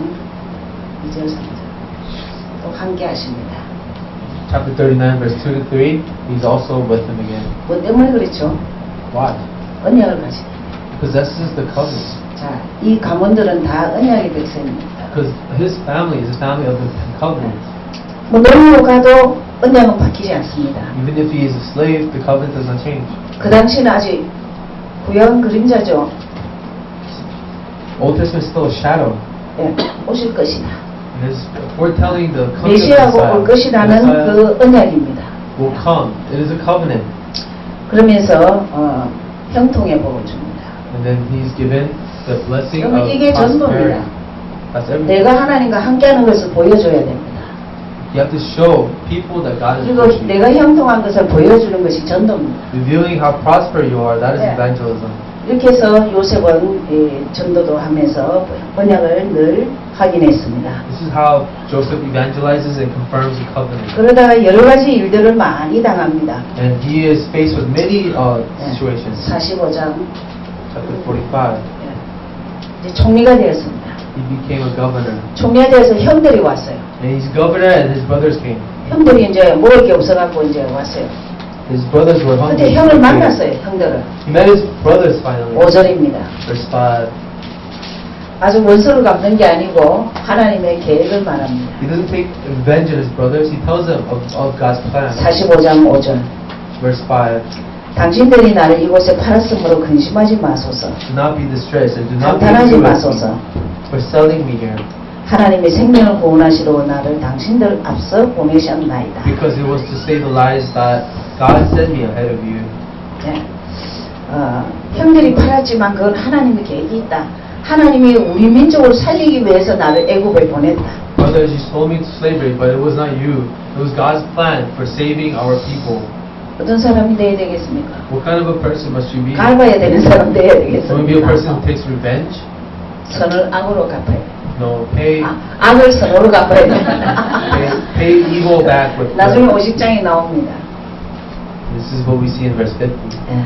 Speaker 3: 2절 3절 또 함께 하십니다.
Speaker 1: Chapter 39, verse 2 to 3, he's also with him again.
Speaker 3: 뭐 때문에 그렇죠?
Speaker 1: Why?
Speaker 3: 언약을 가지고.
Speaker 1: Possesses the covenant.
Speaker 3: 자, 이 가문들은 다 언약의 백성입니다.
Speaker 1: Because his family is a family of the covenant.
Speaker 3: 뭐 노예로 가도 언약은 바뀌지 않습니다.
Speaker 1: Even if he is a slave, the covenant does not change.
Speaker 3: 그 당시는 아직 구약 그림자죠.
Speaker 1: Old Testament is still a shadow.
Speaker 3: 예, 오실 것이다.
Speaker 1: It is foretelling the coming of
Speaker 3: 메시아가
Speaker 1: Messiah.
Speaker 3: 올 것이라는
Speaker 1: Messiah
Speaker 3: 그 언약입니다.
Speaker 1: will come. It is a covenant.
Speaker 3: 그러면서 형통의 복을 줍니다.
Speaker 1: And then he's given the blessing
Speaker 3: 그러면
Speaker 1: of
Speaker 3: 이게
Speaker 1: prosperity.
Speaker 3: 전부입니다.
Speaker 1: That's everything.
Speaker 3: 내가 하나님과 함께하는 것을 보여줘야 됩니다.
Speaker 1: You have to show people that God is
Speaker 3: 그리고
Speaker 1: with you.
Speaker 3: 내가 형통한 것을 보여주는 것이 전도입니다.
Speaker 1: Revealing how prosper you are, that is
Speaker 3: Yeah.
Speaker 1: evangelism.
Speaker 3: 이렇게 해서 요셉은 전도도 하면서 번역을 늘 확인했습니다.
Speaker 1: This is how Joseph evangelizes and confirms the covenant.
Speaker 3: 그러다가 여러 가지 일들을 많이 당합니다.
Speaker 1: And he is faced with many
Speaker 3: 네.
Speaker 1: situations.
Speaker 3: 45장
Speaker 1: Chapter 45,
Speaker 3: 이제 총리가 되었습니다.
Speaker 1: he became a governor.
Speaker 3: 총리가 되어서 형들이 왔어요.
Speaker 1: And he's governor and his brothers came.
Speaker 3: 형들이 이제 먹을 게 없어갖고 이제 왔어요.
Speaker 1: His brothers were
Speaker 3: 그때
Speaker 1: hungry.
Speaker 3: 형을 만났어요. 형들을.
Speaker 1: He met his brothers finally.
Speaker 3: 5절입니다.
Speaker 1: Verse 5.
Speaker 3: 아주 원수를 갚는 게 아니고 하나님의 계획을 말합니다.
Speaker 1: He doesn't take revenge on his brothers, he tells them of God's plan.
Speaker 3: 45장 5절.
Speaker 1: Verse 5.
Speaker 3: 당신들이 나를 이곳에 팔았으므로 근심하지 마소서.
Speaker 1: Do not be distressed and do not be
Speaker 3: 감탄하지
Speaker 1: angry with
Speaker 3: 마소서.
Speaker 1: me for selling me here,
Speaker 3: 하나님의 생명을 구원하시러 나를 당신들 앞서 보내셨나이다.
Speaker 1: because it was to save the lives that God sent me ahead of you.
Speaker 3: 네. 형들이 팔았지만 그건 하나님의 계획이 있다. 하나님이 우리 민족을 살리기 위해서 나를 애굽에 보냈다.
Speaker 1: Brothers, you sold me to slavery, but it was not you. It was God's plan for saving our people.
Speaker 3: 어떤 사람이 돼야 되겠습니까?
Speaker 1: What kind of a person must you be?
Speaker 3: 갚아야 되는 사람 돼야
Speaker 1: Want to be a person who
Speaker 3: 되겠습니다.
Speaker 1: takes revenge?
Speaker 3: 선을 악으로 갚아야 돼.
Speaker 1: No, pay
Speaker 3: 악을 선으로 갚아야 돼.
Speaker 1: pay evil back with
Speaker 3: 나중에
Speaker 1: good.
Speaker 3: 50장이 나옵니다.
Speaker 1: This is what we see in verse 50.
Speaker 3: 예.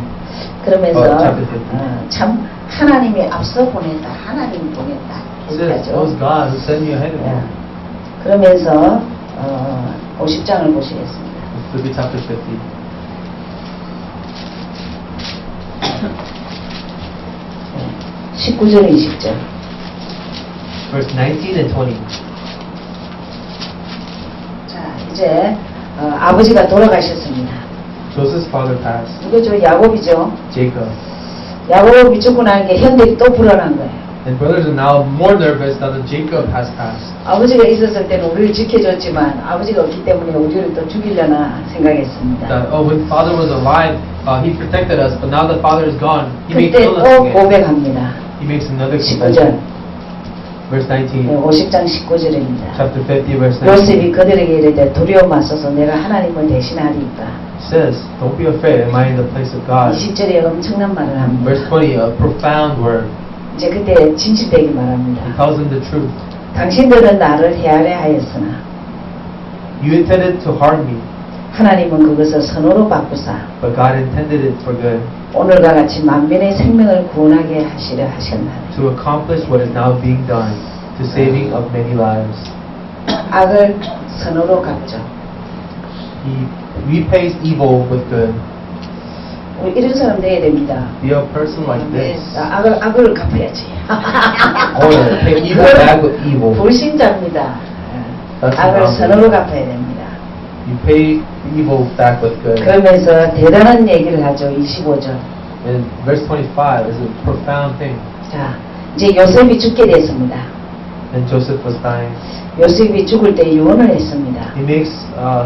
Speaker 3: 그러면서
Speaker 1: chapter 50.
Speaker 3: 참 하나님이 앞서 보냈다. 하나님이 보냈다.
Speaker 1: It says, it was God who sent me ahead of
Speaker 3: 예.
Speaker 1: you.
Speaker 3: 그러면서 50장을 보시겠습니다.
Speaker 1: Let's look at chapter 50.
Speaker 3: 19절 20절.
Speaker 1: Verse 19 and 20.
Speaker 3: 자, 이제 아버지가 돌아가셨습니다.
Speaker 1: Joseph's father passed.
Speaker 3: 누구죠? 야곱이죠.
Speaker 1: Jacob.
Speaker 3: 야곱이 죽고 나니까 형들이 또 불안한 거예요.
Speaker 1: And brothers are now more nervous now that Jacob has passed.
Speaker 3: 아버지가 있었을 때는 우리를 지켜줬지만 아버지가 없기 때문에 우리를 또 죽이려나 생각했습니다.
Speaker 1: That, oh, when father was alive, he protected us, but now that father is gone, he may
Speaker 3: 그때
Speaker 1: kill us
Speaker 3: 또
Speaker 1: again.
Speaker 3: 고백합니다.
Speaker 1: He makes another
Speaker 3: 19절.
Speaker 1: confession. Verse 19.
Speaker 3: 50장 19절입니다.
Speaker 1: Chapter 50, verse 19.
Speaker 3: 요셉이 그들에게 이르되 두려워 마소서 내가 하나님을 대신하리이까.
Speaker 1: Says, don't be afraid, am I in the place of God?
Speaker 3: 20절에 엄청난 말을 합니다.
Speaker 1: Verse 20, a profound word.
Speaker 3: 이제 그때 진실되게 말합니다.
Speaker 1: He tells them the truth.
Speaker 3: 당신들은 나를 헤아려 하였으나
Speaker 1: You intended to harm me,
Speaker 3: 하나님은 그것을 선호로 바꾸사
Speaker 1: but God intended it for good,
Speaker 3: 오늘과 같이 만민의 생명을 구원하게 하시려 하셨나니
Speaker 1: to accomplish what is now being done, to saving of many lives.
Speaker 3: 악을 선호로 갚죠.
Speaker 1: He repays evil with good.
Speaker 3: 우리 이런 사람 돼야 됩니다.
Speaker 1: Be a person like this.
Speaker 3: 악을 갚아야지.
Speaker 1: Or pay evil back with evil.
Speaker 3: 불신자입니다.
Speaker 1: That's
Speaker 3: 악을
Speaker 1: not
Speaker 3: 선호로 갚아야 됩니다.
Speaker 1: You pay evil back with good.
Speaker 3: 그러면서 대단한 얘기를 하죠. 25절.
Speaker 1: And verse 25 is a profound thing.
Speaker 3: 자, 이제 요셉이 죽게 됐습니다.
Speaker 1: And Joseph was dying.
Speaker 3: 요셉이 죽을 때 유언을 했습니다.
Speaker 1: He makes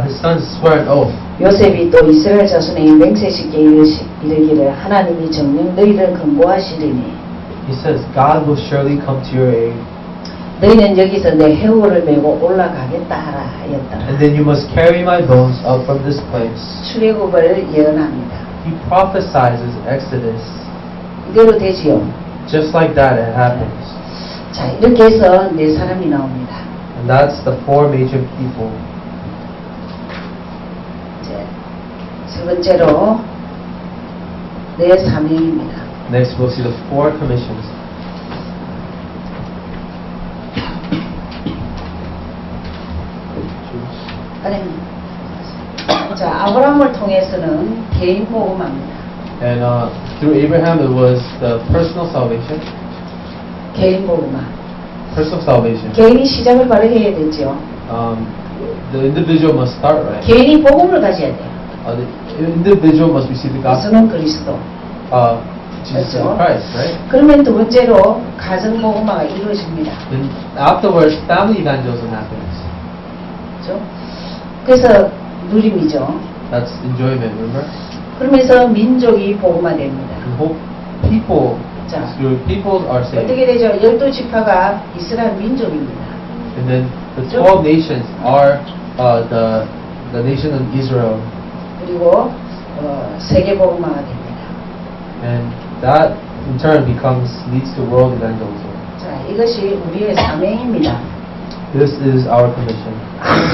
Speaker 1: his sons swear an oath.
Speaker 3: 요셉이 또 이스라엘 자손의 맹세식에 이르기를 하나님이 정녕 너희를 근고하시리니
Speaker 1: He says, God will surely come to your aid.
Speaker 3: 너희는 여기서 내 해오를 메고 올라가겠다 하라 하였다.
Speaker 1: And then you must carry my bones up from this place.
Speaker 3: 출애굽을 예언합니다.
Speaker 1: He prophesizes Exodus.
Speaker 3: 이대로 되지요.
Speaker 1: Just like that, it happens.
Speaker 3: 자, 이렇게 해서 네 사람이 나옵니다.
Speaker 1: And that's the four major people.
Speaker 3: 이제 세 번째로 네 사명입니다.
Speaker 1: Next, we'll see the four commissions.
Speaker 3: 자, 아브라함을 통해서는 개인 복음합니다.
Speaker 1: And through Abraham, it was the personal salvation.
Speaker 3: 개인 복음화.
Speaker 1: Personal salvation.
Speaker 3: 개인이 시작을 바르게 해야 되죠.
Speaker 1: The individual must start right.
Speaker 3: 개인이 복음을 가져야 돼요.
Speaker 1: The individual must receive the gospel.
Speaker 3: 예수는 그리스도.
Speaker 1: Jesus
Speaker 3: 그렇죠.
Speaker 1: Christ, right?
Speaker 3: 그러면 두 번째로 가정 복음화가 이루어집니다.
Speaker 1: Then afterwards, family evangelism happens.
Speaker 3: 그렇죠? 그래서 누림이죠.
Speaker 1: That's enjoyment, remember?
Speaker 3: 그러면서 민족이 복음화됩니다.
Speaker 1: The whole people,
Speaker 3: 자,
Speaker 1: your peoples are saved.
Speaker 3: 어떻게 되죠? 12지파가 이스라엘 민족입니다.
Speaker 1: And then the 12 nations are the nation of Israel,
Speaker 3: 그리고 세계복음화가 됩니다.
Speaker 1: and that in turn leads to world evangelism.
Speaker 3: 자, 이것이 우리의 사명입니다.
Speaker 1: This is our commission,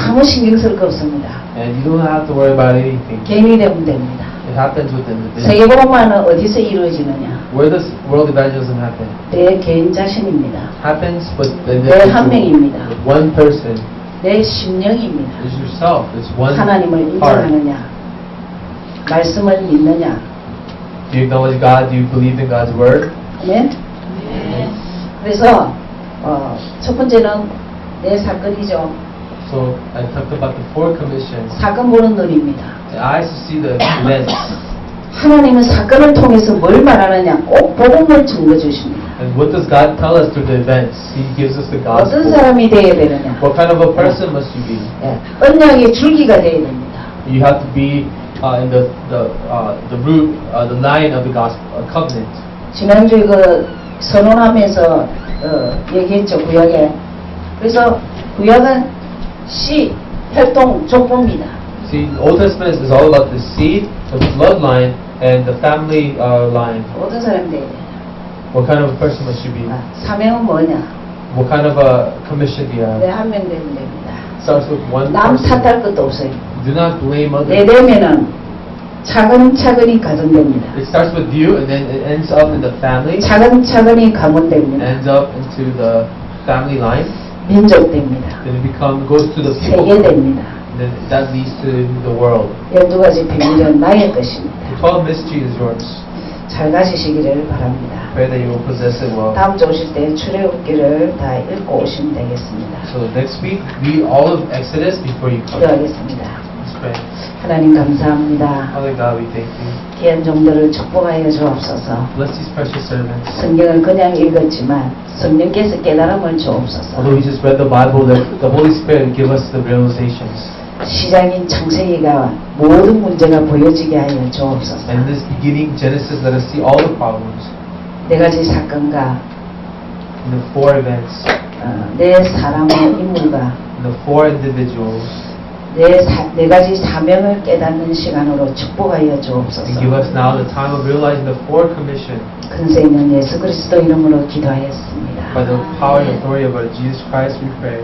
Speaker 3: 아무 신경 쓸 거 없습니다.
Speaker 1: and you don't have to worry about anything.
Speaker 3: 개인이 되면 됩니다.
Speaker 1: It happens within the business.
Speaker 3: 세계복음화는 어디서 이루어지느냐?
Speaker 1: Where does world evangelism happen?
Speaker 3: 내 개인 자신입니다.
Speaker 1: Happens with the
Speaker 3: 내 한 명입니다.
Speaker 1: with one person.
Speaker 3: 내 심령입니다.
Speaker 1: It's yourself. It's one
Speaker 3: 하나님을
Speaker 1: heart.
Speaker 3: 인정하느냐? 말씀을 믿느냐?
Speaker 1: Do you acknowledge God? Do you believe in God's word?
Speaker 3: 아멘? 그래서 첫 번째는 내 사건이죠.
Speaker 1: So I talked about the four commissions.
Speaker 3: 사건 보는 눈입니다.
Speaker 1: The eyes to see the events,
Speaker 3: 하나님은 사건을 통해서 뭘 말하느냐? 꼭 복음을 증거 주십니다.
Speaker 1: and what does God tell us through the events? He gives us the
Speaker 3: 어떤
Speaker 1: gospel.
Speaker 3: 사람이 되어야 되느냐?
Speaker 1: What kind of a person must you be?
Speaker 3: 예, 언약의 줄기가 되어야 됩니다.
Speaker 1: You have to be in the root, the line of the gospel covenant.
Speaker 3: 지난주에 그 선언하면서 얘기했죠, 구약에. 그래서 구약은 씨, 혈통, 족보입니다.
Speaker 1: See, the Old Testament is all about the seed, the bloodline, and the family line.
Speaker 3: 어떤 사람이 되어야 되냐?
Speaker 1: What kind of a person must you be?
Speaker 3: 사명은 뭐냐?
Speaker 1: What kind of a commission do you have?
Speaker 3: 내 한 명 되면 됩니다.
Speaker 1: Starts with one
Speaker 3: 남
Speaker 1: person.
Speaker 3: 탓할 것도 없어요.
Speaker 1: Do not blame
Speaker 3: 내
Speaker 1: others.
Speaker 3: 되면은 차근차근히 가정됩니다.
Speaker 1: It starts with you, and then it ends up in the family,
Speaker 3: 차근차근히 가문됩니다.
Speaker 1: ends up into the family line,
Speaker 3: 민족됩니다.
Speaker 1: then it goes to the people,
Speaker 3: 세계됩니다.
Speaker 1: and then that leads to the world.
Speaker 3: 12가지 비밀은 나의 것입니다.
Speaker 1: The 12 mystery is yours.
Speaker 3: 잘 가지시기를 바랍니다.
Speaker 1: Pray that you will possess it well.
Speaker 3: 다음 주 오실 때 출애굽기를 다 읽고 오시면 되겠습니다.
Speaker 1: So next week, read all of Exodus before you come.
Speaker 3: 기도하겠습니다.
Speaker 1: Let's pray.
Speaker 3: 하나님 감사합니다.
Speaker 1: Father God, we thank you.
Speaker 3: 귀한 종들을 축복하여 주옵소서.
Speaker 1: Bless these precious servants.
Speaker 3: 성경을 그냥 읽었지만 성령께서 깨달음을 주옵소서.
Speaker 1: Although we just read the Bible, the Holy Spirit give us the realizations.
Speaker 3: 시작인 창세기가 모든 문제가 보여지게 하여 주옵소서.
Speaker 1: And this beginning, Genesis, let us see all the problems.
Speaker 3: 네 가지 사건과
Speaker 1: In the four events,
Speaker 3: 내 사람의 인물과
Speaker 1: in the four individuals,
Speaker 3: 네 가지 사명을 깨닫는 시간으로 축복하여 주옵소서.
Speaker 1: and give us now the time of realizing the four commission.
Speaker 3: 근세 있는 예수 그리스도 이름으로 기도하였습니다.
Speaker 1: By the power and authority of our Jesus Christ, we pray.